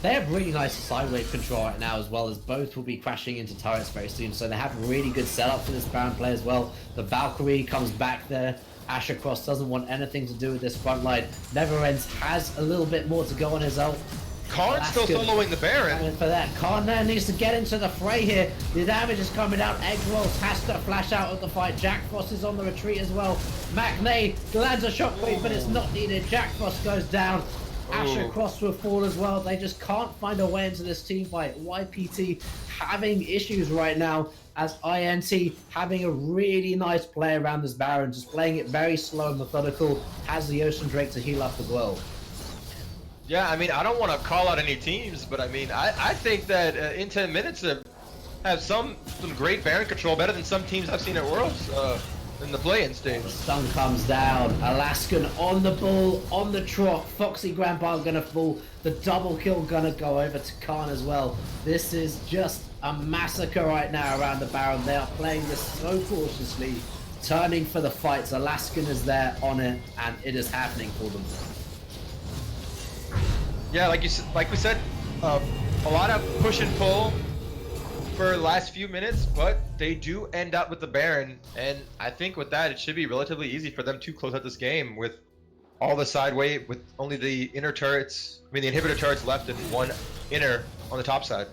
They have really nice sidewave control right now, as well as both will be crashing into turrets very soon, so they have a really good setup for this Baron play as well. The Valkyrie comes back there. Asher Cross doesn't want anything to do with this front line. Never Ends has a little bit more to go on his ult. Karn's still soloing the Baron. For that, Karn there needs to get into the fray here. The damage is coming down. Eggwells has to flash out of the fight. Jack Frost is on the retreat as well. MacNay lands a shockwave, but it's not needed. Jack Frost goes down. Asher Cross will fall as well. They just can't find a way into this team fight. YPT having issues right now, as INT having a really nice play around this Baron, just playing it very slow and methodical, has the Ocean Drake to heal up as well. Yeah, I mean, I don't want to call out any teams, but I mean, I think that in 10 minutes have some great Baron control, better than some teams I've seen at Worlds in the play-in stage. The stun comes down. Alaskan on the ball, on the trot. Foxy Grandpa gonna fall. The double kill gonna go over to Khan as well. This is just a massacre right now around the Baron. They are playing this so cautiously, turning for the fights. Alaskan is there on it, and it is happening for them. Yeah, like we said, a lot of push and pull for the last few minutes, but they do end up with the Baron, and I think with that, it should be relatively easy for them to close out this game with all the side wave, with only the inner turrets, the inhibitor turrets left and one inner on the top side.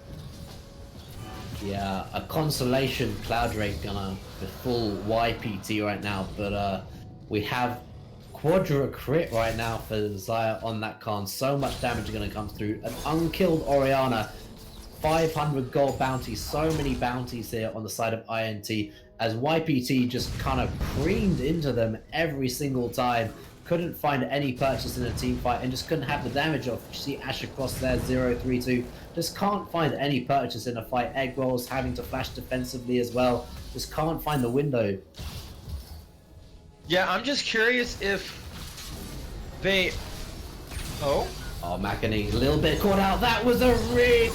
Yeah, a consolation Cloud Drake gonna be full YPT right now, but we have Quadra crit right now for Xayah on that Khan. So much damage going to come through. An unkilled Orianna. 500 gold bounty. So many bounties here on the side of INT. As YPT just kind of creamed into them every single time. Couldn't find any purchase in a team fight and just couldn't have the damage off. You see Asher Cross there, 0-3-2. Just can't find any purchase in a fight. Eggwells having to flash defensively as well. Just can't find the window. Yeah, I'm just curious if they... Oh? Oh, McAnee, a little bit caught out. That was a read.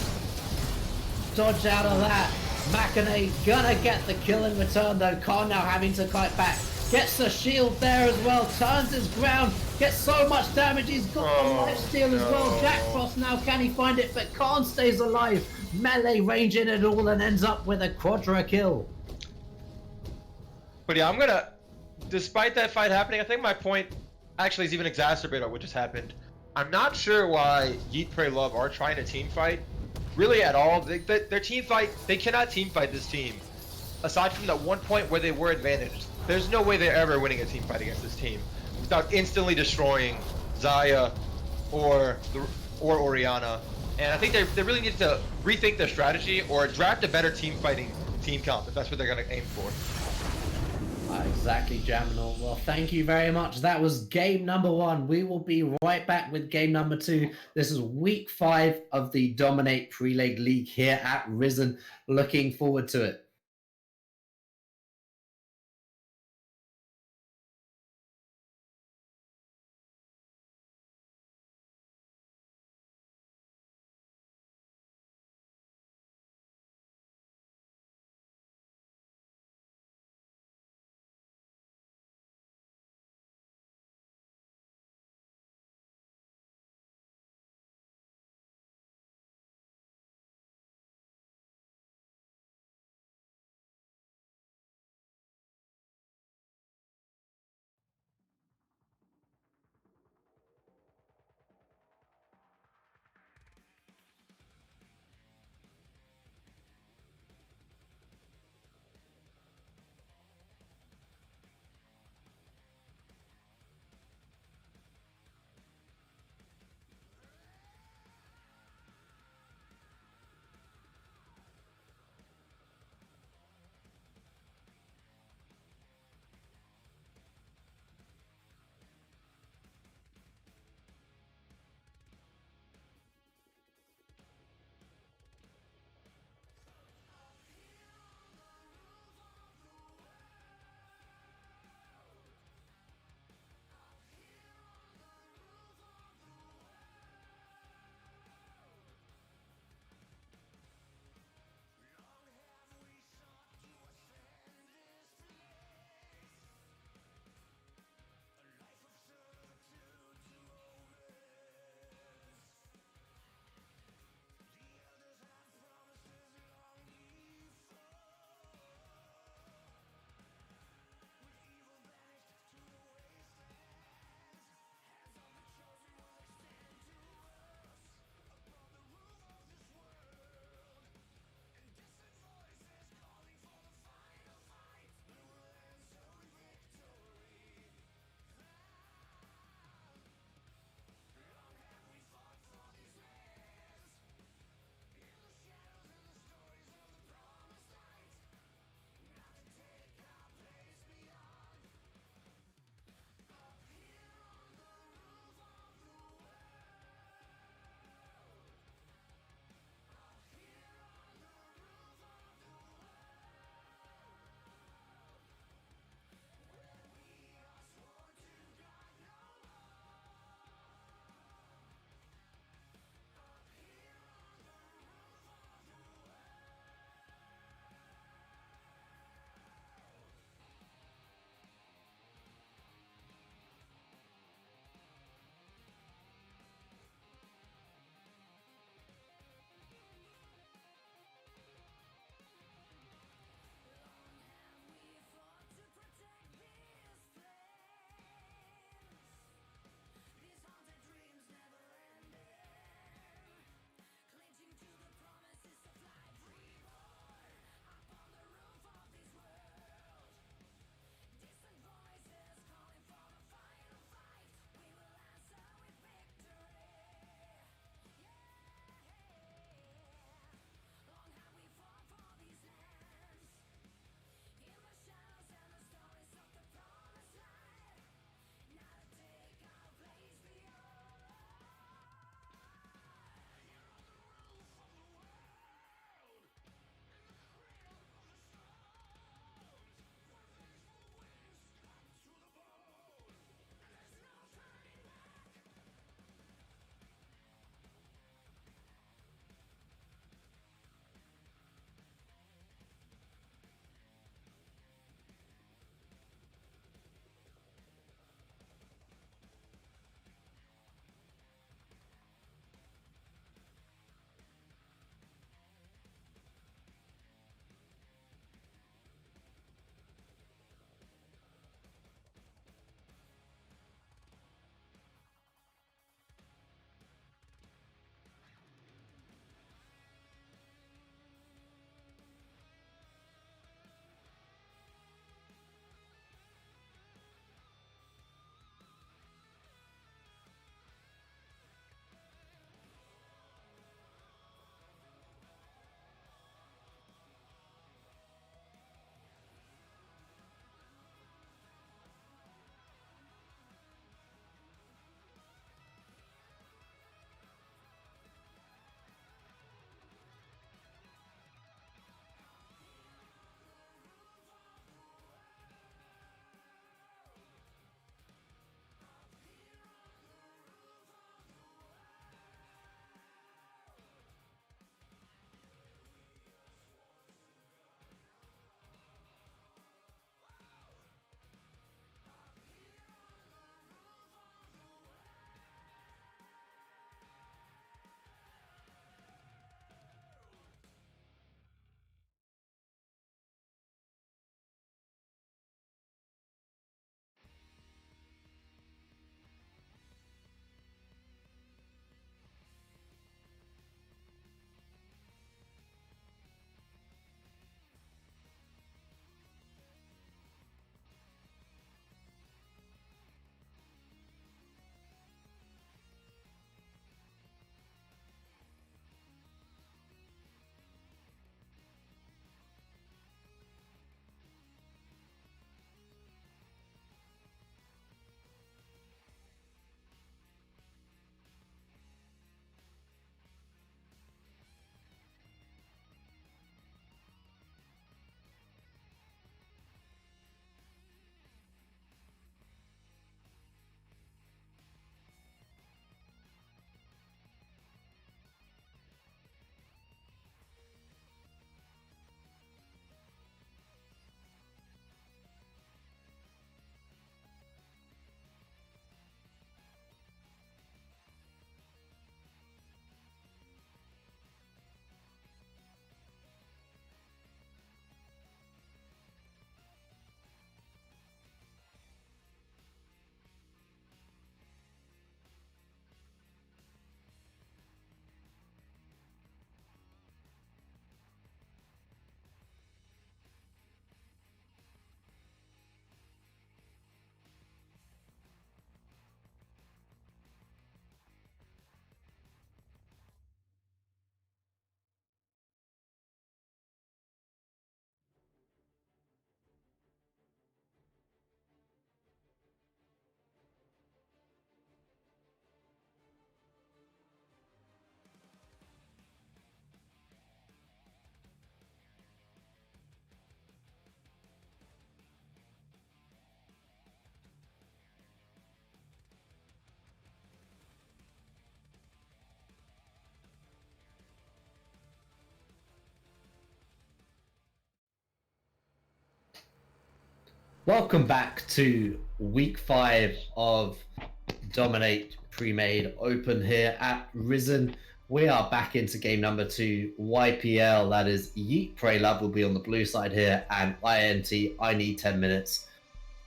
Dodge out of that. McAnee gonna get the kill in return though. Khan now having to kite back. Gets the shield there as well. Turns his ground. Gets so much damage. He's got the life steal as well. Jack Frost now, can he find it? But Khan stays alive. Melee ranging it all and ends up with a quadra kill. But yeah, I'm gonna, despite that fight happening, I think my point actually is even exacerbated by what just happened. I'm not sure why Yeet, Pray, Love are trying to team fight, really at all. Their team fight, they cannot team fight this team. Aside from that one point where they were advantaged, there's no way they're ever winning a team fight against this team without instantly destroying Zaya or Oriana. And I think they really need to rethink their strategy or draft a better team fighting team comp if that's what they're gonna aim for. Exactly, Jaminal. Well, thank you very much. That was game number 1. We will be right back with game number 2. This is week 5 of the Dominate Pre-Leg League here at Risen. Looking forward to it. Welcome back to week 5 of Dominate Premade Open here at Risen. We are back into game number 2, YPL. That is Yeet, Pray Love will be on the blue side here, and INT, I Need 10 Minutes.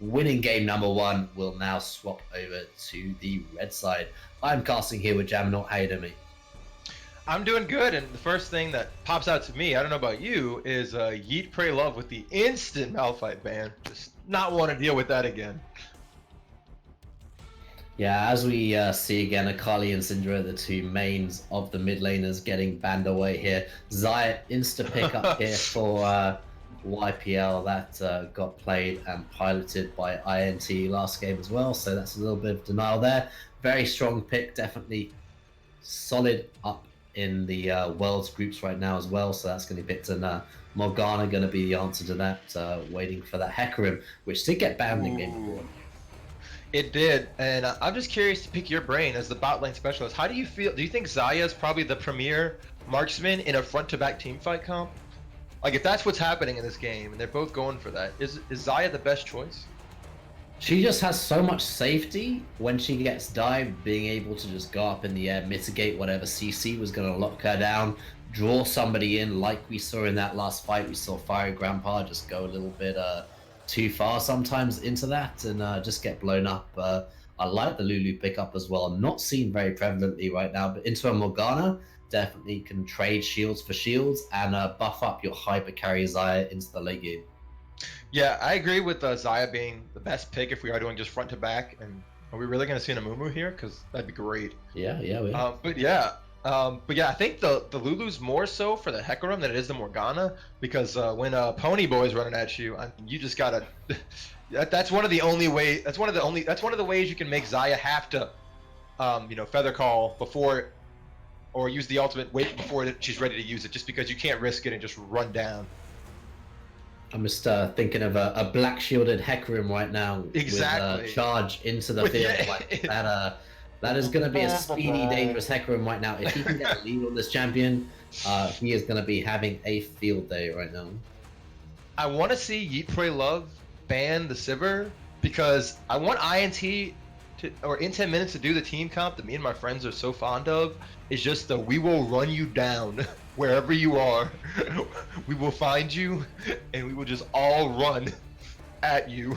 Winning game number 1 will now swap over to the red side. I'm casting here with Jaminor. How you doing, mate? I'm doing good, and the first thing that pops out to me, I don't know about you, is Yeet, Pray, Love with the instant Malphite ban. Just not want to deal with that again. Yeah, as we see again, Akali and Syndra, the two mains of the mid laners, getting banned away here. Xayah insta pick up here for YPL that got played and piloted by INT last game as well, so that's a little bit of denial there. Very strong pick, definitely solid up in the world's groups right now as well, so that's going to be picked, and Morgana going to be the answer to that, waiting for that Hecarim, which did get banned in game before. It did, and I'm just curious to pick your brain as the bot lane specialist. How do you feel? Do you think Xayah is probably the premier marksman in a front-to-back team fight comp? Like, if that's what's happening in this game, and they're both going for that, is Xayah the best choice? She just has so much safety when she gets dived, being able to just go up in the air, mitigate whatever CC was going to lock her down, draw somebody in like we saw in that last fight. We saw Fiery Grandpa just go a little bit too far sometimes into that and just get blown up. I like the Lulu pickup as well. Not seen very prevalently right now, but into a Morgana definitely can trade shields for shields and buff up your hyper carry Xayah into the late game. Yeah, I agree with Xayah being the best pick if we are doing just front to back. And are we really going to see an Amumu here? Because that'd be great. Yeah. But yeah, I think the Lulu's more so for the Hecarim than it is the Morgana, because when Pony Boy's running at you, you just gotta. That's one of the only way. That's one of the ways you can make Xayah have to, feather call before, or use the ultimate wait before she's ready to use it, just because you can't risk it and just run down. I'm just thinking of a black shielded Hecarim right now. Exactly. With charge into the field like that. That is going to be a speedy, dangerous Hecarim right now. If he can get a lead on this champion, he is going to be having a field day right now. I want to see Yeet, Pray, Love ban the Sivir, because I want INT or in 10 minutes to do the team comp that me and my friends are so fond of. Is just the we will run you down wherever you are. We will find you and we will just all run at you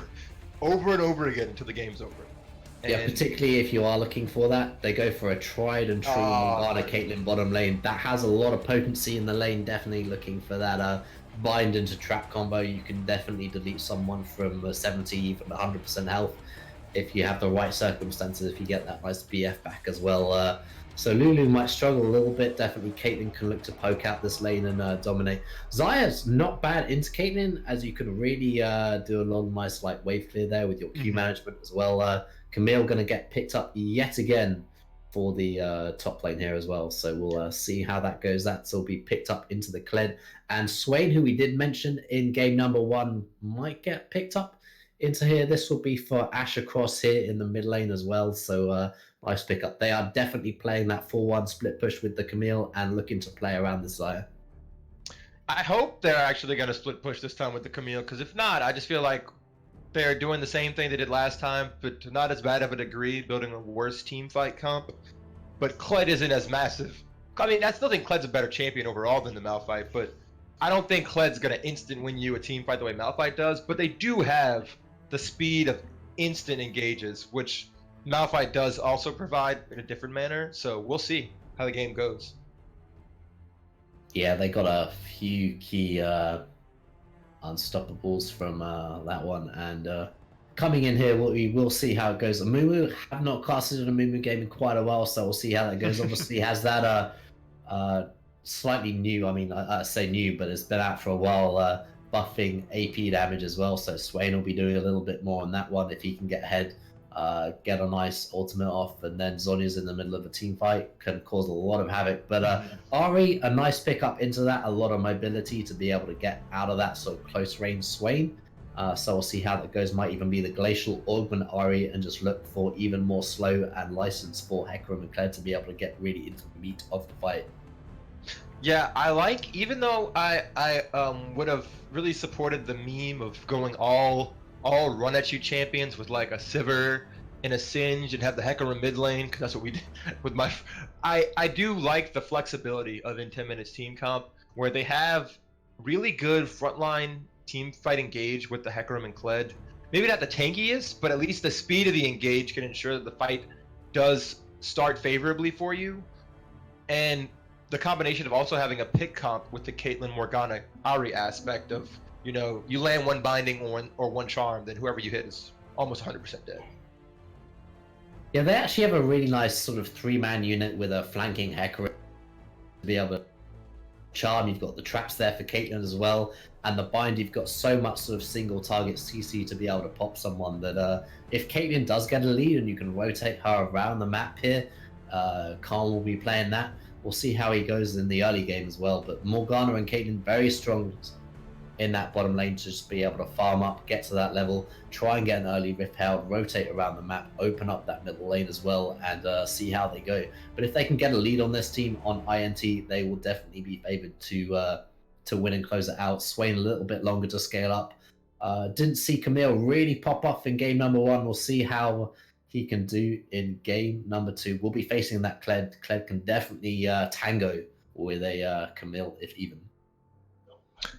over and over again until the game's over. Yeah, particularly if you are looking for that, they go for a tried and true Morgana Caitlyn bottom lane. That has a lot of potency in the lane, definitely looking for that bind into trap combo. You can definitely delete someone from 70, even 100% health if you have the right circumstances, if you get that nice BF back as well. So Lulu might struggle a little bit. Definitely Caitlyn can look to poke out this lane and dominate. Xayah's not bad into Caitlyn, as you can really do a lot of nice like wave clear there with your Q management as well. Camille going to get picked up yet again for the top lane here as well. So we'll see how that goes. That'll be picked up into the Kled. And Swain, who we did mention in game number 1, might get picked up into here. This will be for Asher Cross here in the mid lane as well. So nice pickup. They are definitely playing that 4-1 split push with the Camille and looking to play around the Xayah. I hope they're actually going to split push this time with the Camille, because if not, I just feel like they're doing the same thing they did last time, but to not as bad of a degree, building a worse team fight comp. But Kled isn't as massive. I mean, I still think Kled's a better champion overall than the Malphite, but I don't think Kled's going to instant win you a team fight the way Malphite does. But they do have the speed of instant engages, which Malphite does also provide in a different manner. So we'll see how the game goes. Yeah, they got a few key unstoppables from that one, and coming in here we will see how it goes. Amumu, have not casted an Amumu game in quite a while, so we'll see how that goes. Obviously has that slightly new, I mean I say new, but it's been out for a while, buffing AP damage as well, so Swain will be doing a little bit more on that one if he can get ahead, get a nice ultimate off, and then Zhonya's in the middle of a team fight, can cause a lot of havoc. But Ari, a nice pickup into that, a lot of mobility to be able to get out of that sort of close range Swain. So we'll see how that goes. Might even be the Glacial Augment Ari and just look for even more slow and license for Hecarim and Kled to be able to get really into the meat of the fight. Yeah, I like, even though I would have really supported the meme of going all all run at you champions with like a Sivir and a Singe and have the Hecarim mid lane, because that's what we did with my. I do like the flexibility of in 10 minutes team comp where they have really good frontline team fight engage with the Hecarim and Kled. Maybe not the tankiest, but at least the speed of the engage can ensure that the fight does start favorably for you. And the combination of also having a pick comp with the Caitlyn Morgana Ari aspect of, you land one binding or one charm, then whoever you hit is almost 100% dead. Yeah, they actually have a really nice sort of 3-man unit with a flanking Hecarim to be able to charm. You've got the traps there for Caitlyn as well, and the bind, you've got so much sort of single target CC to be able to pop someone that if Caitlyn does get a lead and you can rotate her around the map here, Khan will be playing that. We'll see how he goes in the early game as well, but Morgana and Caitlyn very strong in that bottom lane to just be able to farm up, get to that level, try and get an early rift held, rotate around the map, open up that middle lane as well, and see how they go. But if they can get a lead on this team on INT, they will definitely be favored to win and close it out. Swain a little bit longer to scale up. Didn't see Camille really pop off in game number 1. We'll see how he can do in game number 2. We'll be facing that Kled. Kled can definitely tango with a Camille, if even.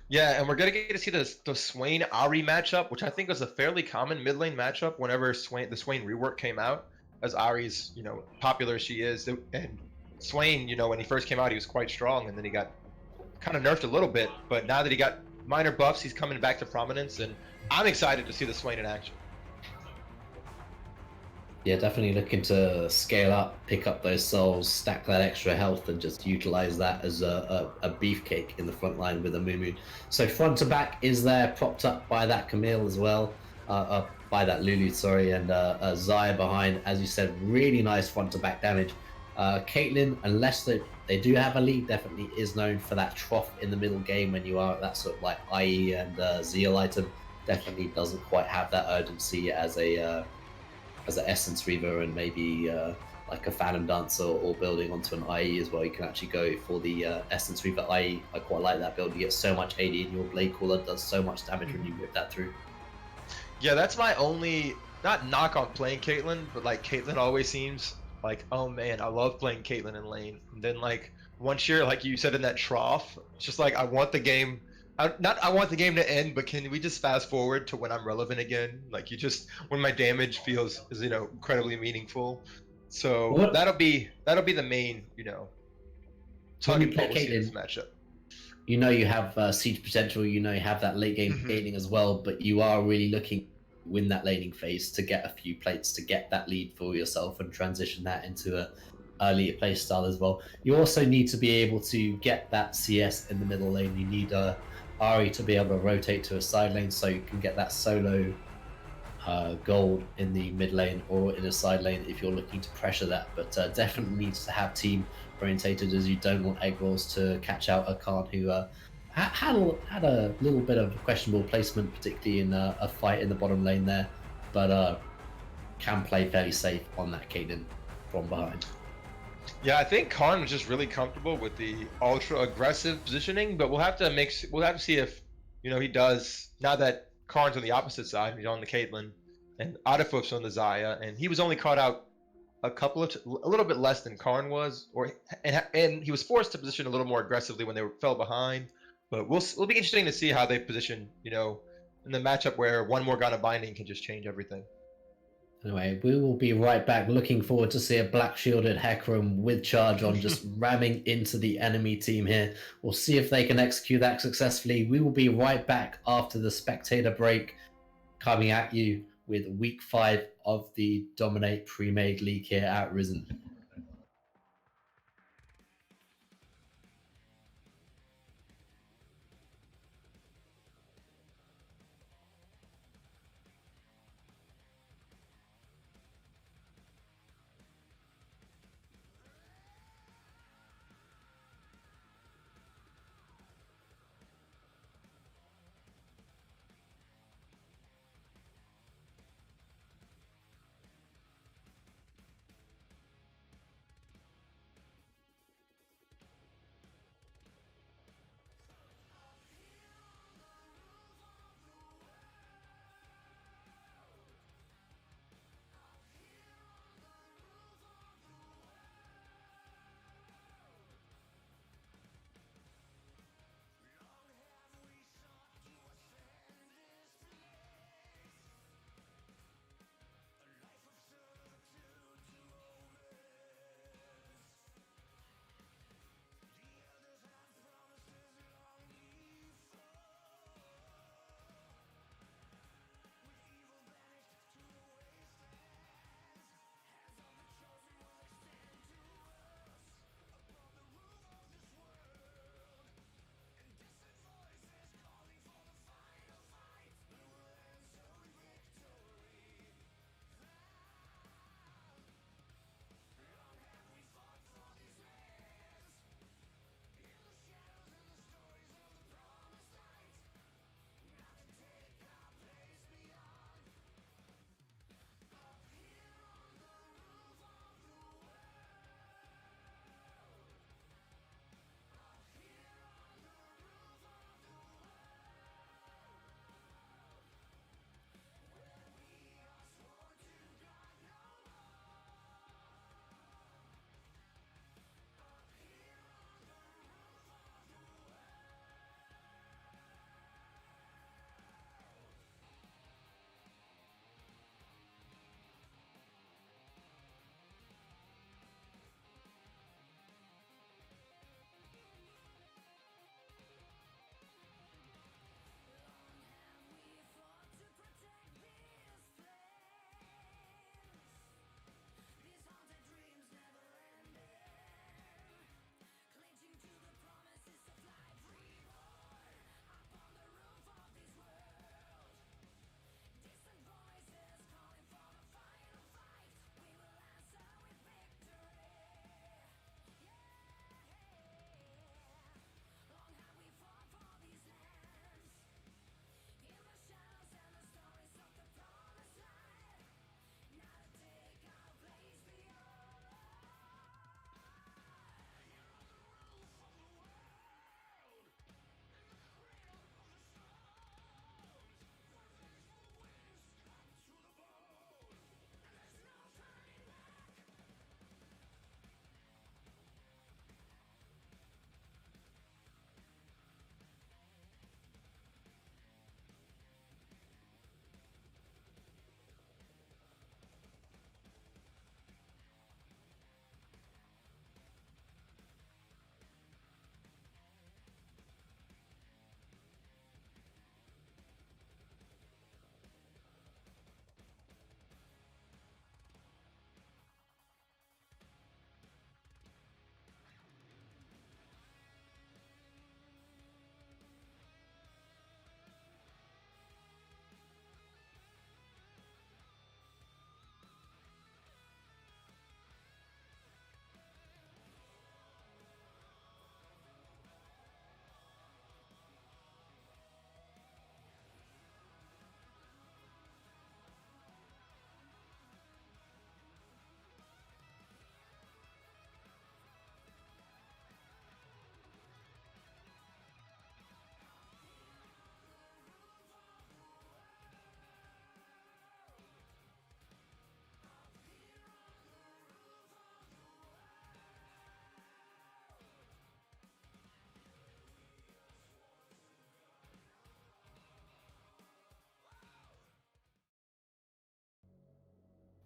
Yeah, and we're gonna get to see the Swain Ari matchup, which I think was a fairly common mid lane matchup whenever the Swain rework came out. As Ari's, popular as she is, and Swain, when he first came out, he was quite strong, and then he got kind of nerfed a little bit. But now that he got minor buffs, he's coming back to prominence, and I'm excited to see the Swain in action. Yeah, definitely looking to scale up, pick up those souls, stack that extra health, and just utilize that as a beefcake in the front line with a Mumu. So front to back is there, propped up by that Camille as well, by that Lulu, sorry, and Zaya behind. As you said, really nice front to back damage. Caitlyn, unless they do have a lead, definitely is known for that trough in the middle game when you are at that sort of like IE and Zeal item. Definitely doesn't quite have that urgency as an Essence Reaver and maybe like a Phantom Dancer or building onto an IE as well. You can actually go for the Essence Reaver IE. I quite like that build. You get so much AD in your Blade Caller, does so much damage when you whip that through. Yeah, that's my only, not knock on playing Caitlyn, but like Caitlyn always seems like, oh man, I love playing Caitlyn in lane. And then like once you're, like you said, in that trough, it's just like I want the game. I want the game to end, but can we just fast forward to when I'm relevant again? Like when my damage feels is incredibly meaningful. So that'll be the main target point we'll see in this matchup. You have siege potential. You have that late game laning as well, but you are really looking to win that laning phase to get a few plates to get that lead for yourself and transition that into a earlier play style as well. You also need to be able to get that CS in the middle lane. You need Ari to be able to rotate to a side lane so you can get that solo gold in the mid lane or in a side lane if you're looking to pressure that. But definitely needs to have team orientated, as you don't want egg rolls to catch out a Khan who had a little bit of questionable placement, particularly in a fight in the bottom lane there, but can play fairly safe on that Caitlyn from behind. Yeah, I think Karn was just really comfortable with the ultra aggressive positioning, but we'll have to see if he does, now that Karn's on the opposite side. He's on the Caitlyn, and Adafuf's on the Zaya, and he was only caught out a little bit less than Karn was, and he was forced to position a little more aggressively when they fell behind. But it'll be interesting to see how they position, in the matchup where one Morgana binding can just change everything. Anyway, we will be right back. Looking forward to see a black shielded Hecarim with charge on, just ramming into the enemy team here. We'll see if they can execute that successfully. We will be right back after the spectator break, coming at you with week 5 of the Dominate Premade League here at Risen.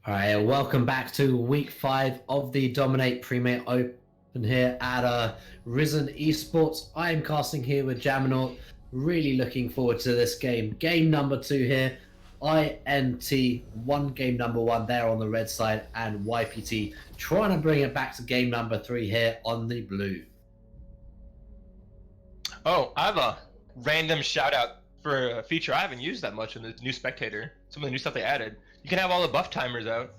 Alright, welcome back to week 5 of the Dominate Premade Open here at Risen Esports. I am casting here with Jaminaut. Really looking forward to this game. Game number 2 here. INT won game number 1 there on the red side, and YPT trying to bring it back to game number 3 here on the blue. Oh, I have a random shout out for a feature I haven't used that much in the new Spectator. Some of the new stuff they added. You can have all the buff timers out.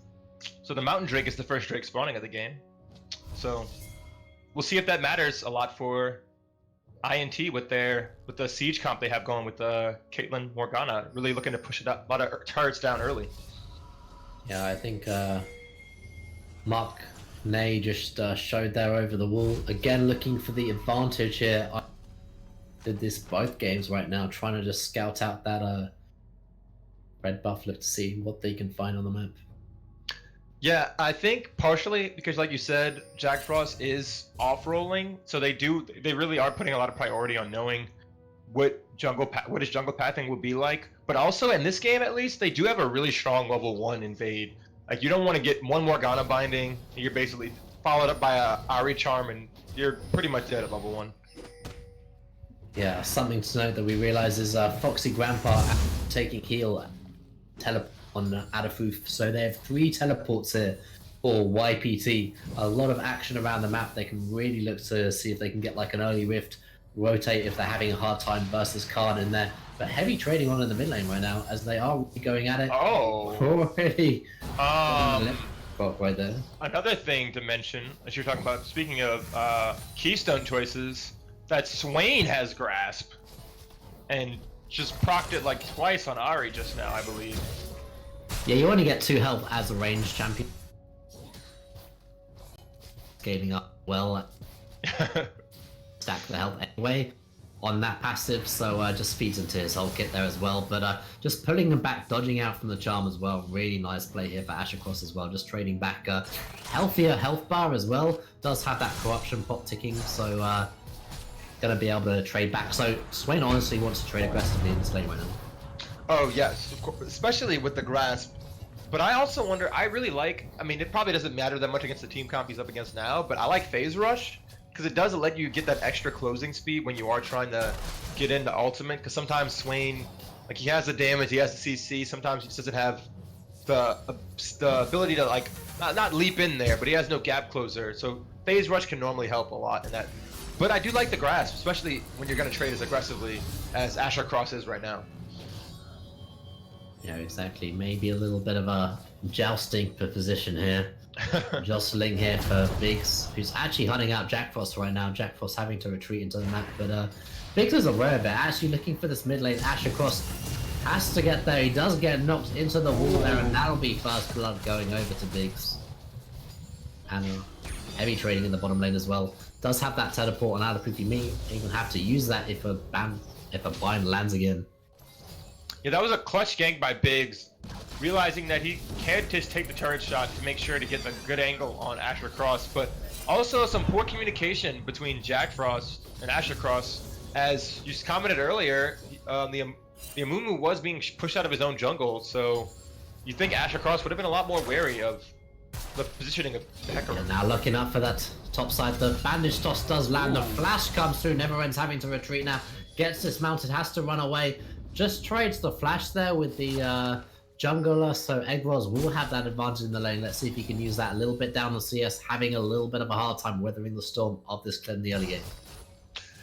So the Mountain Drake is the first Drake spawning of the game. So we'll see if that matters a lot for INT with the siege comp they have going with Caitlyn Morgana. Really looking to push it up, a lot of turrets down early. Yeah, I think Mark Ney just showed there over the wall. Again, looking for the advantage here. I did this both games right now, trying to just scout out that red buff, look to see what they can find on the map. Yeah, I think partially because, like you said, Jack Frost is off-rolling, so they really are putting a lot of priority on knowing what his jungle pathing would be like. But also in this game, at least, they do have a really strong level 1 invade. Like, you don't want to get one Morgana binding, and you're basically followed up by a Ari charm, and you're pretty much dead at level 1. Yeah, something to note that we realize is Foxy Grandpa taking heal teleport on Adafoof, so they have 3 teleports here for YPT. A lot of action around the map. They can really look to see if they can get like an early rift, rotate if they're having a hard time versus Khan in there. But heavy trading on in the mid lane right now as they are really going at it. Oh, already. Right there. Another thing to mention, as you're talking about, speaking of keystone choices, that Swain has grasp and just procced it like twice on Ari just now, I believe. Yeah, you only get 2 health as a ranged champion. Scaling up well. Stack the health anyway on that passive, so just feeds into his whole kit there as well. But just pulling him back, dodging out from the charm as well. Really nice play here for Asher Cross as well. Just trading back healthier health bar as well. Does have that corruption pop ticking, so gonna be able to trade back. So Swain honestly wants to trade aggressively in this lane right now. Oh yes, of course, especially with the grasp. But I also wonder, I really like, I mean, it probably doesn't matter that much against the team comp he's up against now, but I like Phase Rush, because it does let you get that extra closing speed when you are trying to get into ultimate, because sometimes Swain, like, he has the damage, he has the CC, sometimes he just doesn't have the ability to, like, not leap in there, but he has no gap closer, so Phase Rush can normally help a lot in that. But I do like the grasp, especially when you're going to trade as aggressively as Asher Cross is right now. Yeah, exactly. Maybe a little bit of a jousting for position here. Jostling here for Biggs, who's actually hunting out Jack Frost right now. Jack Frost having to retreat into the map, but Biggs is aware of it. Actually looking for this mid lane. Asher Cross has to get there. He does get knocked into the wall there, and that'll be first blood going over to Biggs. And heavy trading in the bottom lane as well. Does have that teleport on Adafoof. He may even have to use that if a bind lands again. Yeah, that was a clutch gank by Biggs, realizing that he can't just take the turret shot to make sure to get the good angle on Asher Cross, but also some poor communication between Jack Frost and Asher Cross. As you commented earlier, the Amumu was being pushed out of his own jungle, so you think Asher Cross would have been a lot more wary of the positioning of the Hecarim. Yeah, now looking up for that top side. The bandage toss does land. The flash comes through. Neverend's having to retreat now. Gets dismounted, has to run away. Just trades the flash there with the jungler, so Eggroz will have that advantage in the lane. Let's see if he can use that a little bit down on CS, having a little bit of a hard time weathering the storm of this clip in the early game.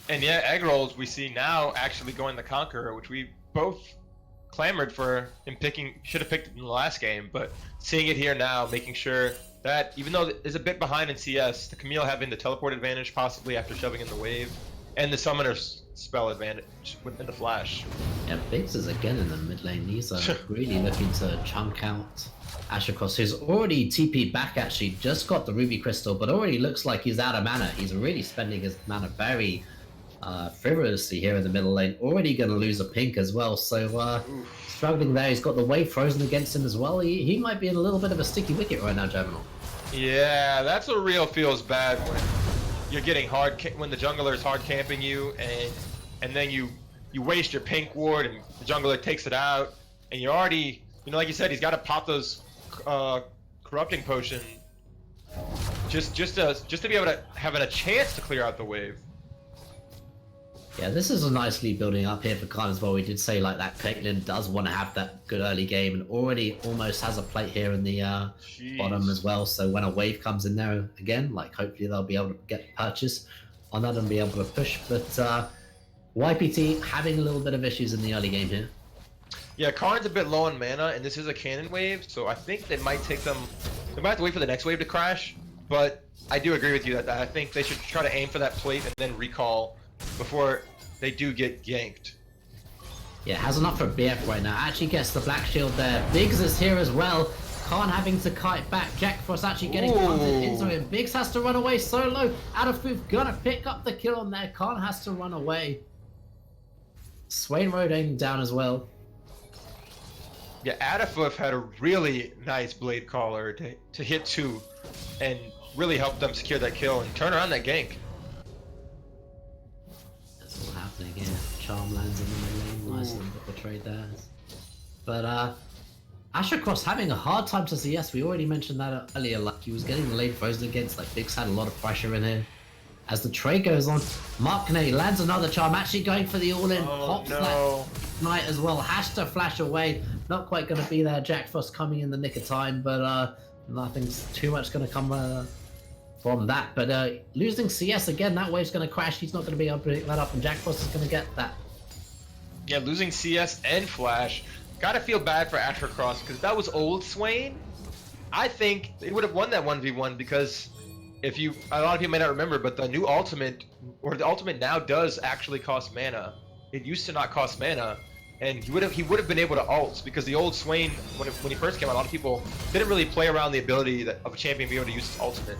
And yeah, Eggroz we see now actually going the Conqueror, which we both clamored for him picking, should have picked it in the last game, but seeing it here now, making sure that even though it is a bit behind in CS, the Camille having the teleport advantage possibly after shoving in the wave, and the Summoner's spell advantage within the flash. Yeah, Biggs is again in the mid lane. He's really looking to chunk out Asher Cross, who's already TP'd back actually, just got the Ruby Crystal, but already looks like he's out of mana. He's really spending his mana very frivolously here in the middle lane. Already going to lose a pink as well, so struggling there. He's got the wave frozen against him as well. He might be in a little bit of a sticky wicket right now, Jaminaut. Yeah, that's what real feels bad when you're getting when the jungler is hard camping you, and then you waste your pink ward and the jungler takes it out, and you're already, like you said, he's got to pop those corrupting potion, just to be able to having a chance to clear out the wave. Yeah, this is a nicely building up here for Khan as well. We did say like that Caitlyn does want to have that good early game and already almost has a plate here in the bottom as well. So when a wave comes in there again, like hopefully they'll be able to get purchase on that and be able to push. But YPT having a little bit of issues in the early game here. Yeah, Karn's a bit low on mana, and this is a cannon wave, so I think they might take them. They might have to wait for the next wave to crash. But I do agree with you that I think they should try to aim for that plate and then recall before they do get ganked. Yeah, has enough for BF right now. Actually gets the black shield there. Biggs is here as well. Khan having to kite back. Jack Frost actually getting punted into him. Biggs has to run away solo. Out of food, gonna pick up the kill on there. Khan has to run away. Swain Road aiming down as well. Yeah, Adafuf had a really nice blade caller to hit 2 and really help them secure that kill and turn around that gank. That's all happening here. Charm lands in the mid lane. Nice little bit of trade there. But Asher Cross having a hard time to CS. We already mentioned that earlier. Like he was getting the lane frozen against. Like Biggs had a lot of pressure in here. As the trade goes on, Mark Kane lands another charm. Actually going for the all-in. Pops that Knight as well. Has to flash away. Not quite going to be there. Jack Frost coming in the nick of time, but nothing's too much going to come from that. But losing CS again, that wave's going to crash. He's not going to be able to pick that up, and Jack Frost is going to get that. Yeah, losing CS and Flash. Gotta feel bad for Asher Cross, because that was old Swain. I think they would have won that 1v1 because a lot of people may not remember, but the new ultimate, or the ultimate now does actually cost mana. It used to not cost mana, and he would have been able to ult, because the old Swain, when he first came out, a lot of people didn't really play around the ability of a champion being able to use his ultimate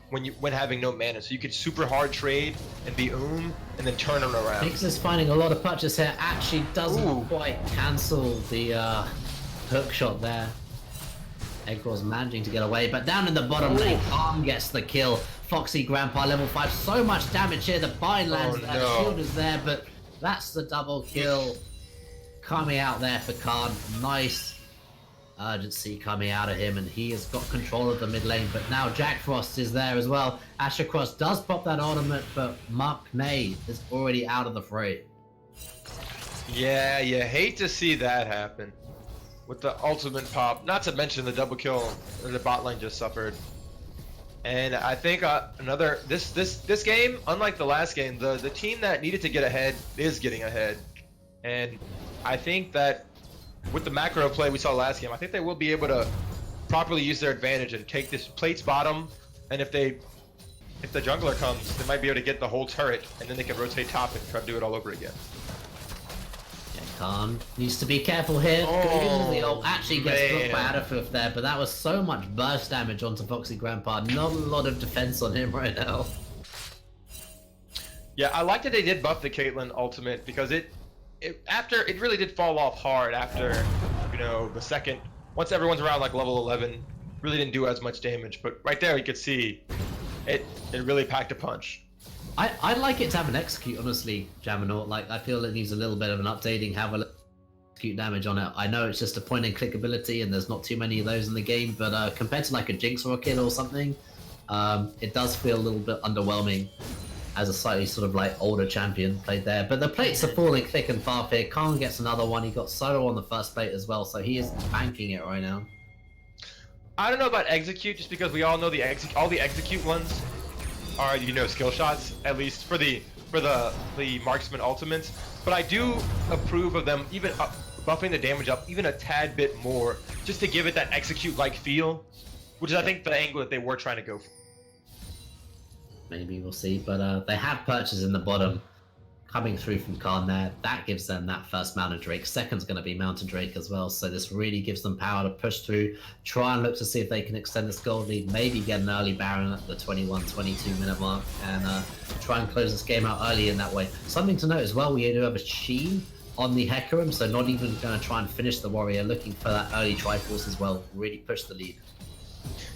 when having no mana. So you could super hard trade and be and then turn it around. Biggs is finding a lot of purchase here. Actually doesn't quite cancel the hook shot there. Eggraw's managing to get away, but down in the bottom lane, Khan gets the kill. Foxy Grandpa level 5, so much damage here. The bind lands there, the shield is there, but that's the double kill coming out there for Khan. Nice urgency coming out of him, and he has got control of the mid lane. But now Jack Frost is there as well. Asher Cross does pop that ultimate, but Mark Kane is already out of the fray. Yeah, you hate to see that happen with the ultimate pop. Not to mention the double kill the bot lane just suffered. And I think this game, unlike the last game, the team that needed to get ahead is getting ahead. And I think that with the macro play we saw last game, I think they will be able to properly use their advantage and take this plate's bottom. And if the jungler comes, they might be able to get the whole turret, and then they can rotate top and try to do it all over again. Khan needs to be careful here. The ult actually gets blocked by Adafuf there, but that was so much burst damage onto Foxy Grandpa. Not a lot of defense on him right now. Yeah, I like that they did buff the Caitlyn ultimate, because it really did fall off hard after, the second. Once everyone's around like level 11, really didn't do as much damage. But right there you could see it really packed a punch. I'd like it to have an execute, honestly, Jaminaut. Like, I feel it needs a little bit of an updating, have a execute damage on it. I know it's just a point and click ability, and there's not too many of those in the game, but compared to like a Jinx Rocket or something, it does feel a little bit underwhelming as a slightly sort of like older champion played there. But the plates are falling thick and fast here. Khan gets another one. He got solo on the first plate as well, so he is banking it right now. I don't know about execute, just because we all know all the execute ones are skill shots, at least for the marksman ultimates. But I do approve of them even buffing the damage up even a tad bit more, just to give it that execute like feel, which is I think the angle that they were trying to go for. Maybe we'll see, but they have purchases in the bottom coming through from Khan there. That gives them that first Mountain Drake. Second's going to be Mountain Drake as well, so this really gives them power to push through, try and look to see if they can extend this gold lead, maybe get an early Baron at the 21-22 minute mark, and try and close this game out early in that way. Something to note as well, we do have a Sheen on the Hecarim, so not even going to try and finish the Warrior, looking for that early Triforce as well, really push the lead.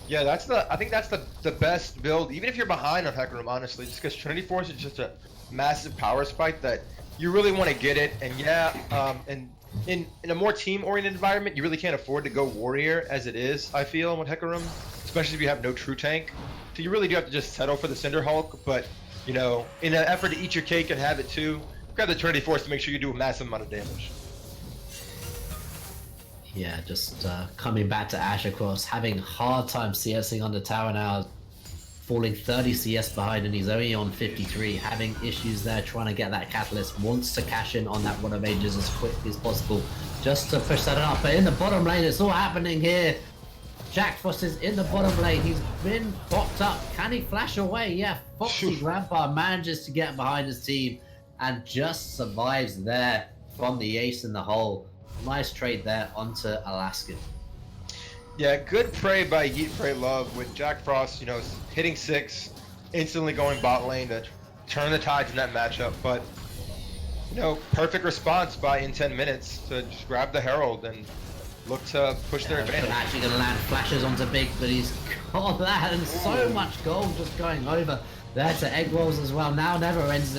Yeah, I think that's the best build, even if you're behind on Hecarim, honestly, just because Trinity Force is just a massive power spike that you really want to get it. And yeah, and in a more team-oriented environment, you really can't afford to go warrior as it is, I feel, with Hecarim, especially if you have no true tank. So you really do have to just settle for the Cinder Hulk, but, you know, in an effort to eat your cake and have it too, grab the Trinity Force to make sure you do a massive amount of damage. Yeah, just coming back to Asher Cross, having hard time CSing on the tower now, falling 30 CS behind, and he's only on 53, having issues there trying to get that catalyst, wants to cash in on that Rod of Ages as quickly as possible, just to push that up. But in the bottom lane, it's all happening here. Jack Frost is in the bottom lane, he's been bopped up. Can he flash away? Yeah, Foxy Grandpa manages to get behind his team and just survives there from the ace in the hole. Nice trade there onto Alaskan. Yeah, good play by Yeet Pray Love with Jack Frost, you know, hitting 6, instantly going bot lane to turn the tides in that matchup. But, you know, perfect response by in 10 minutes to just grab the Herald and look to push their advantage. Actually going to land flashes onto Big, but he's got that, and so much gold just going over there to Egg Rolls as well. Now never ends.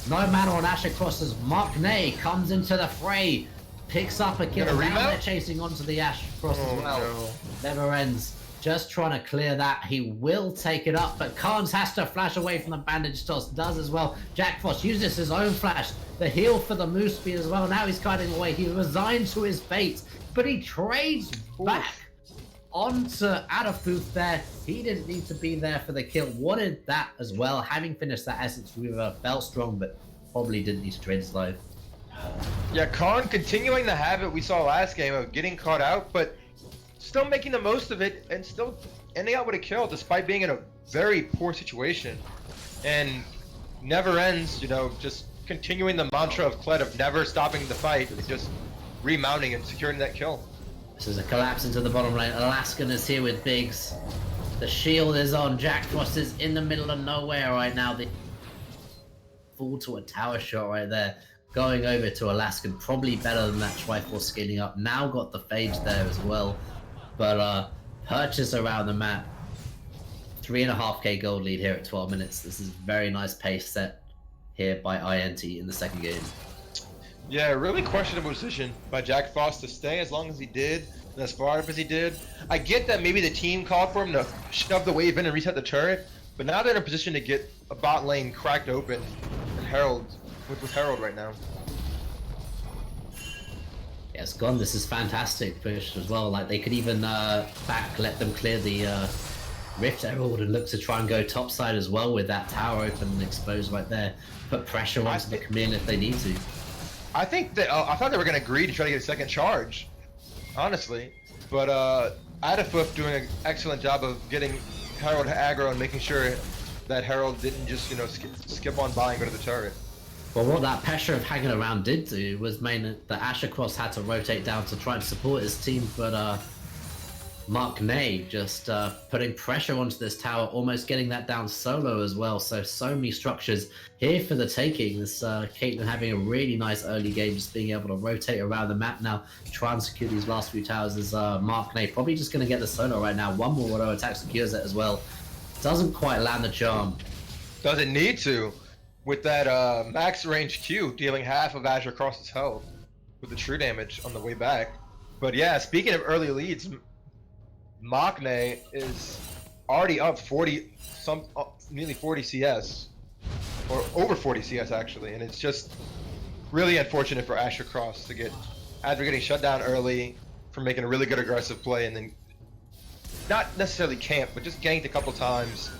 No mana on Asher Cross as Mark Ney comes into the fray. Picks up a kill. Now they're chasing onto the Ash Cross as well. No. Never ends. Just trying to clear that. He will take it up, but Carnes has to flash away from the bandage toss. Does as well. Jack Frost uses his own flash. The heal for the Moose Speed as well. Now he's kiting away. He resigned to his fate, but he trades back onto Adafoof there. He didn't need to be there for the kill. Wanted that as well. Having finished that Essence Weaver, felt strong, but probably didn't need to trade his life. Yeah, Karn continuing the habit we saw last game of getting caught out, but still making the most of it and still ending out with a kill despite being in a very poor situation. And never ends, you know, just continuing the mantra of Kled of never stopping the fight, just remounting and securing that kill. This is a collapse into the bottom lane. Alaskan is here with Biggs. The shield is on. Jack Frost is in the middle of nowhere right now. They fall to a tower shot right there. Going over to Alaskan, probably better than that Triforce scaling up. Now got the Phage there as well. But purchase around the map. 3.5k gold lead here at 12 minutes. This is very nice pace set here by INT in the second game. Yeah, really questionable decision by Jack Frost to stay as long as he did and as far up as he did. I get that maybe the team called for him to shove the wave in and reset the turret, but now they're in a position to get a bot lane cracked open and Herald. With Herald right now. Yeah, it's gone. This is fantastic push as well. Like they could even let them clear the Rift Herald and look to try and go topside as well with that tower open and exposed right there. Put pressure onto the Camille if they need to. I think that I thought they were going to agree to try to get a second charge, honestly. But Adafoof doing an excellent job of getting Herald to aggro and making sure that Herald didn't just, you know, skip on by and go to the turret. Well, what that pressure of hanging around did do was mean that Asher Cross had to rotate down to try and support his team, but Mark Ney just putting pressure onto this tower, almost getting that down solo as well. So many structures here for the taking. This Caitlyn having a really nice early game, just being able to rotate around the map now, try and secure these last few towers as Mark Ney probably just going to get the solo right now. One more auto attack secures it as well. Doesn't quite land the charm. Doesn't need to. With that max range Q dealing half of Asher Cross's health with the true damage on the way back. But yeah, speaking of early leads, Maknae is already up 40, nearly 40 CS, or over 40 CS actually, and it's just really unfortunate for Asher Cross to get, after getting shut down early for making a really good aggressive play, and then not necessarily camp, but just ganked a couple times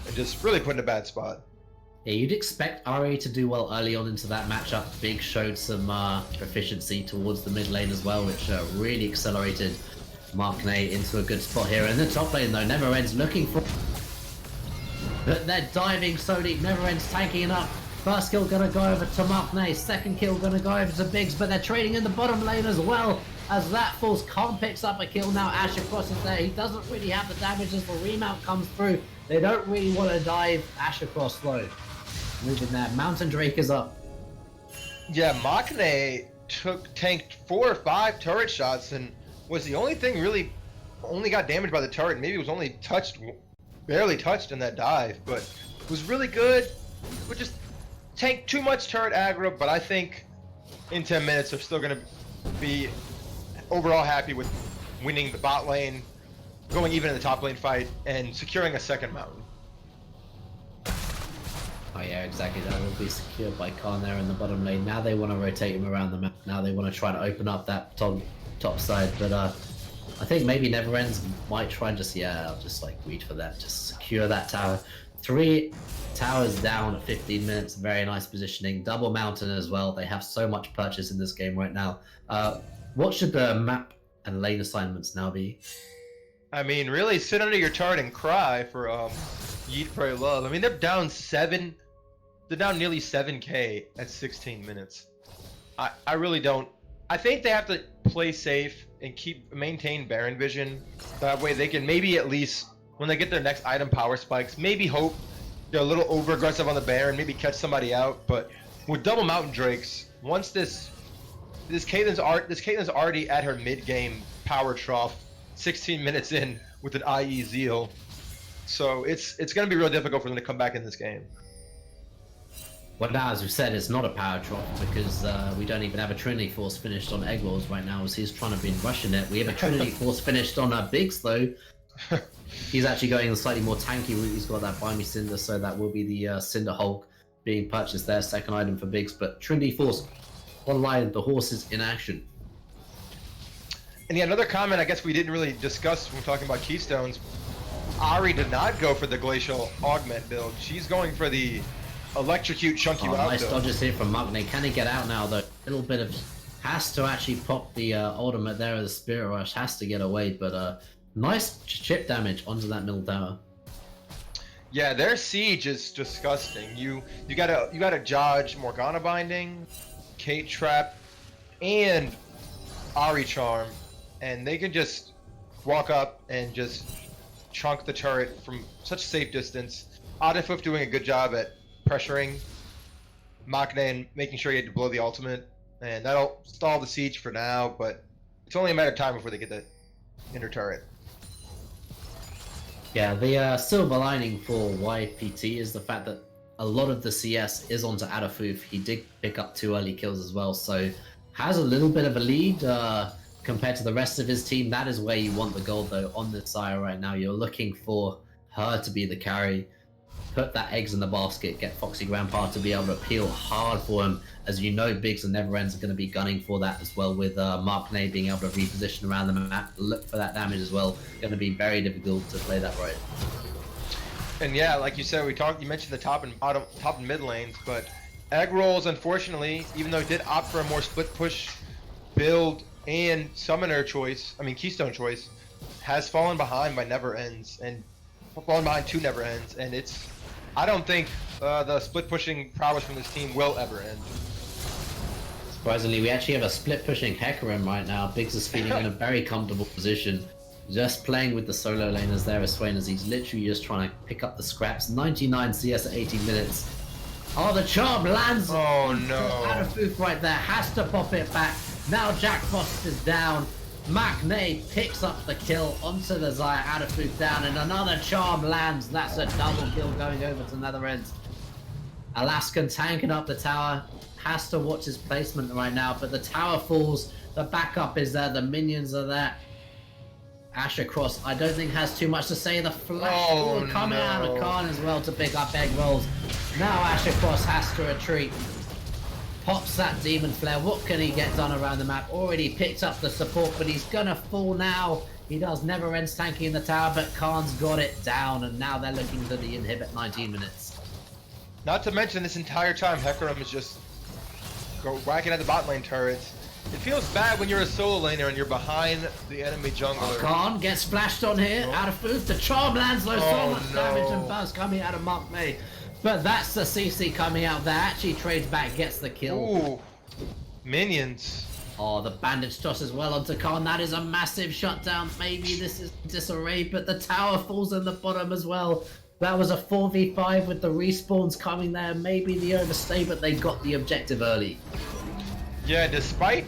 and just really put in a bad spot. Yeah, you'd expect RA to do well early on into that matchup. Big showed some proficiency towards the mid lane as well, which really accelerated Mark Ney into a good spot here. And the top lane, though, Never Ends looking for... But they're diving so deep. Never Ends tanking it up. First kill gonna go over to Mark Ney. Second kill gonna go over to Biggs, but they're trading in the bottom lane as well. As that falls, Khan picks up a kill now. Asher Cross is there. He doesn't really have the damage as the remount comes through. They don't really want to dive Asher Cross though. Moving there. Mountain Drake is up. Yeah, Maknae tanked 4 or 5 turret shots and was the only thing really only got damaged by the turret. Maybe it was only touched, barely touched in that dive, but was really good. But just tank too much turret aggro, but I think in 10 minutes they're still going to be overall happy with winning the bot lane, going even in the top lane fight, and securing a second mountain. Oh yeah, exactly. That will be secured by Khan there in the bottom lane. Now they want to rotate him around the map. Now they want to try to open up that top side. But I think maybe Neverends might try and just, yeah, I'll just like read for that. Just secure that tower. 3 towers down at 15 minutes. Very nice positioning. Double mountain as well. They have so much purchase in this game right now. What should the map and lane assignments now be? I mean, really sit under your turret and cry for Yeet, Pray, Love. I mean, they're down nearly 7k at 16 minutes. I really don't. I think they have to play safe and maintain Baron vision. That way they can maybe at least, when they get their next item power spikes, maybe hope they're a little over aggressive on the Baron, maybe catch somebody out. But with double Mountain Drakes, once this Caitlyn's already at her mid game power trough, 16 minutes in with an IE Zeal. So it's going to be real difficult for them to come back in this game. Well, now, as we said, it's not a power drop because we don't even have a Trinity Force finished on Egg Rolls right now as he's trying to be rushing it. We have a Trinity Force finished on Biggs, though. He's actually going a slightly more tanky route. He's got that Buy Me Cinder, so that will be the Cinder Hulk being purchased there. Second item for Biggs, but Trinity Force online, the horse is in action. And yeah, another comment I guess we didn't really discuss when talking about Keystones. Ari did not go for the Glacial Augment build. She's going for the Electrocute Chunk You Out nice build. dodges here from Magne. Can he get out now, though? A little bit of... Has to actually pop the ultimate there of the Spirit Rush. Has to get away, but nice chip damage onto that middle tower. Yeah, their siege is disgusting. You gotta dodge Morgana Binding, Kate Trap, and Ari Charm, and they can just walk up and just chunk the turret from such safe distance. Adifuf doing a good job at pressuring Magne and making sure he had to blow the ultimate, and that'll stall the siege for now, but it's only a matter of time before they get the inner turret. Yeah, the silver lining for YPT is the fact that a lot of the CS is onto Adafuf. He did pick up 2 early kills as well, so has a little bit of a lead compared to the rest of his team. That is where you want the gold, though, on the side right now. You're looking for her to be the carry, put that eggs in the basket, get Foxy Grandpa to be able to peel hard for him. As you know, Biggs and Neverends are going to be gunning for that as well, with Magne being able to reposition around the map, look for that damage as well. Going to be very difficult to play that right. And yeah, like you said, you mentioned the top and mid lanes, but Egg Rolls, unfortunately, even though he did opt for a more split push build and summoner choice, Keystone choice, has fallen behind by Neverends, and fallen behind 2 Neverends, and I don't think the split pushing prowess from this team will ever end. Surprisingly, we actually have a split pushing Hecarim right now. Biggs is feeling in a very comfortable position. Just playing with the solo laners there as Swain, as he's literally just trying to pick up the scraps. 99 CS at 18 minutes. Oh, the charm lands! Oh no! Adafuf right there, has to pop it back. Now Jack Frost is down. Magne picks up the kill onto the Xayah. Adafuf down, and another charm lands. That's a double kill going over to Netherends. Alaskan tanking up the tower. Has to watch his placement right now, but the tower falls. The backup is there. The minions are there. Asher Cross, I don't think has too much to say. The flash coming out of Khan as well to pick up Egg Rolls. Now Asher Cross has to retreat. Pops that Demon Flare. What can he get done around the map? Already picked up the support, but he's gonna fall now. He does Neverends tanking in the tower, but Khan's got it down, and now they're looking to the inhibit 19 minutes. Not to mention, this entire time, Hecarim is just whacking at the bot lane turrets. It feels bad when you're a solo laner and you're behind the enemy jungler. Khan gets splashed on here. Adafuf. The charm lands though. So much damage and buzz coming out of Magne. But that's the CC coming out there. Actually trades back, gets the kill. Ooh. Minions. Oh, the bandage toss as well onto Khan. That is a massive shutdown. Maybe this is disarray, but the tower falls in the bottom as well. That was a 4v5 with the respawns coming there. Maybe the overstay, but they got the objective early. Yeah, despite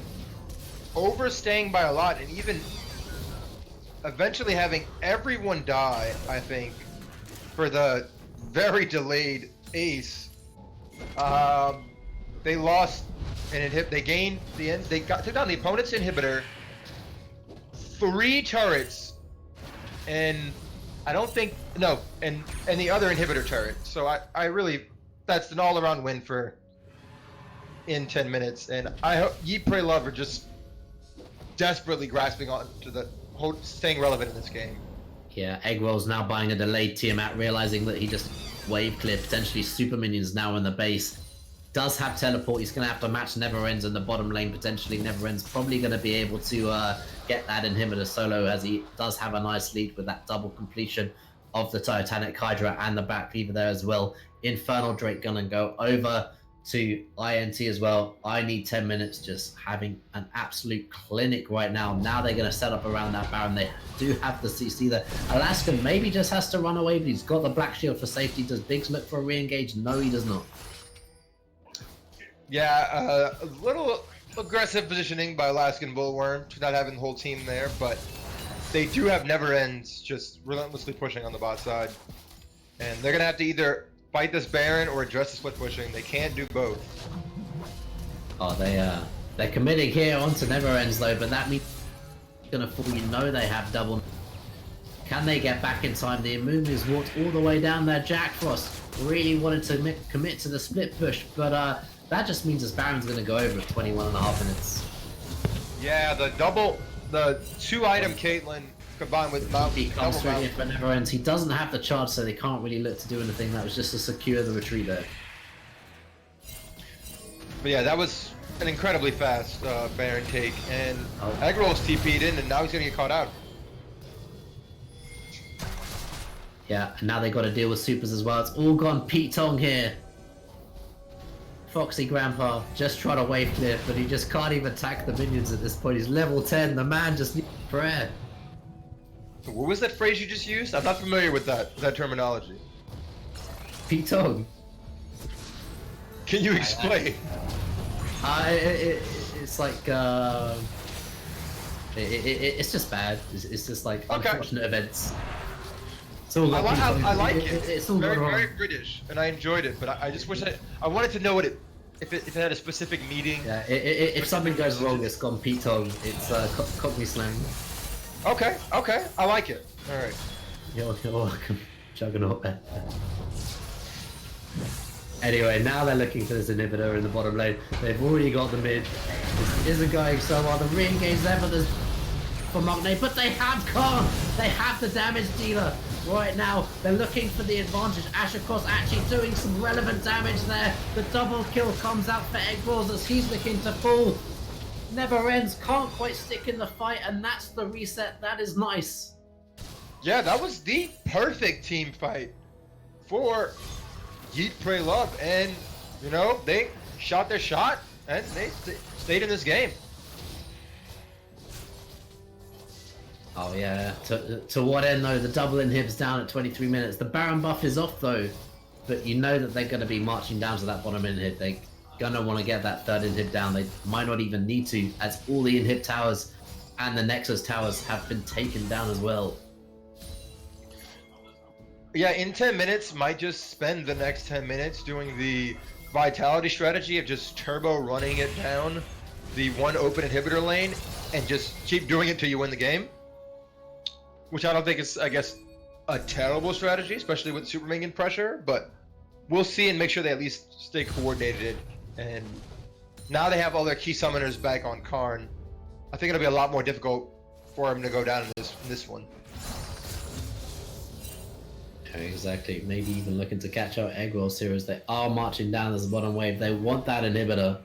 overstaying by a lot and even eventually having everyone die, I think, for the very delayed ace, They lost an inhib. They gained the end. They took down the opponent's inhibitor. 3 turrets, and I don't think and the other inhibitor turret. So I really, that's an all-around win for in 10 minutes. And I hope Yeet, Pray, Love are just desperately grasping on to the whole, staying relevant in this game. Yeah, Eggwell's now buying a delayed Tiamat, realizing that he just wave clear potentially super minions now in the base. Does have teleport. He's going to have to match Never Ends in the bottom lane potentially. Never Ends probably going to be able to get that inhibitor solo, as he does have a nice lead with that double completion of the Titanic Hydra and the back lever there as well. Infernal Drake gonna go over to INT as well. I need 10 minutes, just having an absolute clinic right now. Now they're going to set up around that Baron. They do have the CC there. Alaska maybe just has to run away, but he's got the Black Shield for safety. Does Biggs look for a re-engage? No, he does not. Yeah, a little aggressive positioning by Alaskan Bullworm to not having the whole team there, but they do have Never Ends just relentlessly pushing on the bot side. And they're going to have to either fight this Baron or address the split pushing. They can't do both. Oh, they're committing here onto Never Ends though, but that means gonna fall. You know they have double. Can they get back in time? The Amuumu's walked all the way down there. Jack Frost really wanted to commit to the split push, but that just means this Baron's gonna go over at 21.5 minutes. Yeah, the 2-item Caitlyn combined with Mount. He comes through here for Never Ends. He doesn't have the charge, so they can't really look to do anything. That was just to secure the retreat there. But yeah, that was an incredibly fast Baron take, and Eggroll's TP'd in, and now he's gonna get caught out. Yeah, and now they got to deal with supers as well. It's all gone Pete Tong here. Foxy Grandpa just trying to wave clear, but he just can't even attack the minions at this point. He's level 10. The man just needs prayer. What was that phrase you just used? I'm not familiar with that terminology. Pete Tong. Can you explain? It's like it's just bad. It's just like unfortunate events. It's all I like it. It's all very British, and I enjoyed it. But I just wish I wanted to know what if it had a specific meaning. Yeah, if something goes wrong, it's gone Pete Tong. It's Cockney slang. Okay, I like it. All right. You're welcome, Juggernaut. Anyway, now they're looking for this inhibitor in the bottom lane. They've already got the mid. This isn't going so well. The re-engage there for Magne, but they have Khan. They have the damage dealer. Right now, they're looking for the advantage. Ashercross actually doing some relevant damage there. The double kill comes out for Eggballs as he's looking to fall. Never Ends, can't quite stick in the fight, and that's the reset. That is nice. Yeah, that was the perfect team fight for Yeet, Pray, Love, and you know, they shot their shot and they stayed in this game. Oh yeah, to what end though? The double inhibs down at 23 minutes. The Baron buff is off though, but you know that they're going to be marching down to that bottom inhib. They're going to want to get that third inhib down. They might not even need to, as all the inhib towers and the Nexus towers have been taken down as well. Yeah, in 10 minutes, might just spend the next 10 minutes doing the Vitality strategy of just turbo running it down the one open inhibitor lane and just keep doing it till you win the game. Which I don't think is, I guess, a terrible strategy, especially with super minion pressure, but we'll see and make sure they at least stay coordinated. And now they have all their key summoners back on Karn. I think it'll be a lot more difficult for him to go down in this one. Exactly. Maybe even looking to catch out Eggwell's here as they are marching down as the bottom wave. They want that inhibitor.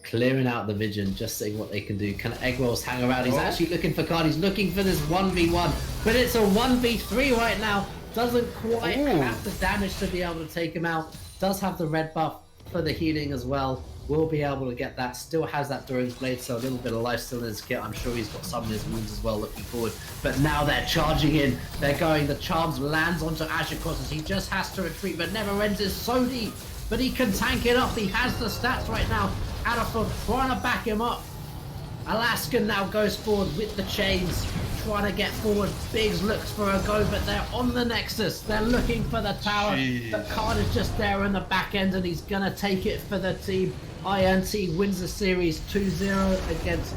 Clearing out the vision, just seeing what they can do. Can Eggwell's hang around? He's actually looking for card. He's looking for this 1v1, but it's a 1v3 right now. Doesn't quite have the damage to be able to take him out. Does have the red buff for the healing as well. Will be able to get that. Still has that Doran's Blade, so a little bit of life still in his kit. I'm sure he's got some in his wounds as well, looking forward. But now they're charging in. They're going. The charge lands onto Ashercross as he just has to retreat, but Never Ends is so deep. But he can tank it up. He has the stats right now. Adderford trying to back him up. Alaskan now goes forward with the chains, trying to get forward. Biggs looks for a go, but they're on the Nexus. They're looking for the tower. Jeez. The card is just there in the back end, and he's going to take it for the team. INT wins the series 2-0 against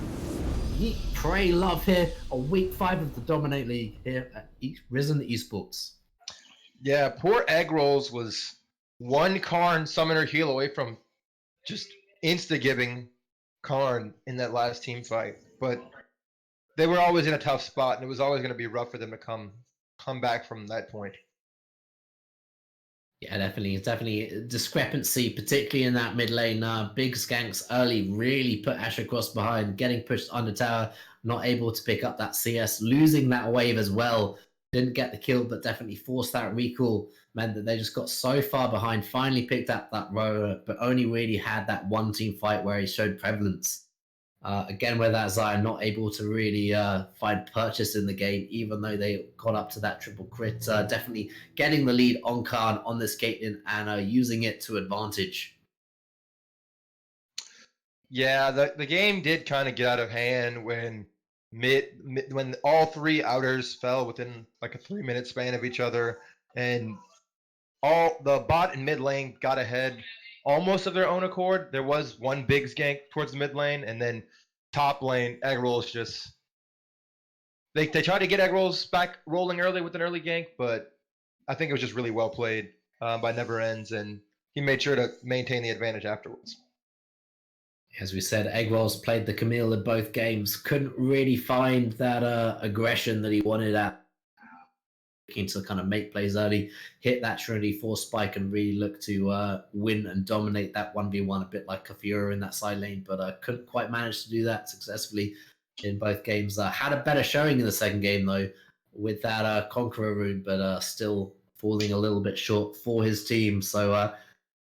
Yeet, Pray, Love here on week 5 of the Dominate League here at Risen Esports. Yeah, poor Egg Rolls was one Karn summoner heal away from just insta-giving Karn in that last team fight. But they were always in a tough spot, and it was always going to be rough for them to come back from that point. Yeah, definitely. It's definitely a discrepancy, particularly in that mid lane. Big skanks early really put Ash across behind, getting pushed under tower, not able to pick up that CS, losing that wave as well. Didn't get the kill, but definitely forced that recall. Meant that they just got so far behind, finally picked up that rower, but only really had that one team fight where he showed prevalence. Again, where that Zion not able to really find purchase in the game, even though they got up to that triple crit. Definitely getting the lead on Khan on this Caitlyn and using it to advantage. Yeah, the game did kind of get out of hand when when all 3 outers fell within like a 3-minute span of each other, and all the bot and mid lane got ahead almost of their own accord. There was one big gank towards the mid lane, and then top lane Egg Rolls just they tried to get Egg Rolls back rolling early with an early gank, but I think it was just really well played by Never Ends, and he made sure to maintain the advantage afterwards. As we said, Egg Rolls played the Camille in both games. Couldn't really find that aggression that he wanted at. To kind of make plays early, hit that Trinity 4 spike, and really look to win and dominate that 1v1 a bit like Kafura in that side lane, but couldn't quite manage to do that successfully in both games. Had a better showing in the second game, though, with that Conqueror rune, but still falling a little bit short for his team. So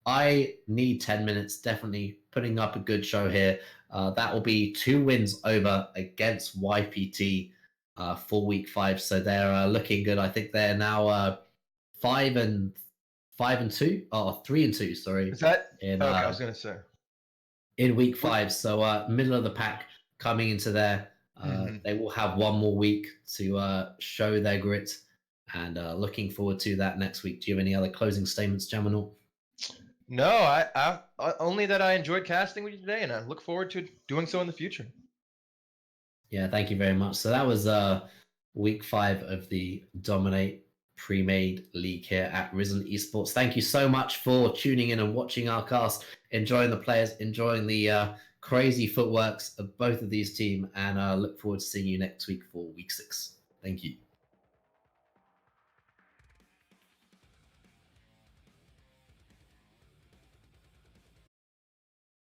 I need 10 minutes, definitely putting up a good show here. That will be 2 wins over against YPT for week 5, so they're looking good. I think they're now 5-2, or 3-2. Sorry, Is that in, okay? I was gonna say in week 5, so middle of the pack coming into there. They will have one more week to show their grit, and looking forward to that next week. Do you have any other closing statements, Jamanal? No, I only that I enjoyed casting with you today, and I look forward to doing so in the future. Yeah, thank you very much. So that was week 5 of the Dominate Premade League here at Risen Esports. Thank you so much for tuning in and watching our cast, enjoying the players, enjoying the crazy footworks of both of these teams, and look forward to seeing you next week for week 6. Thank you.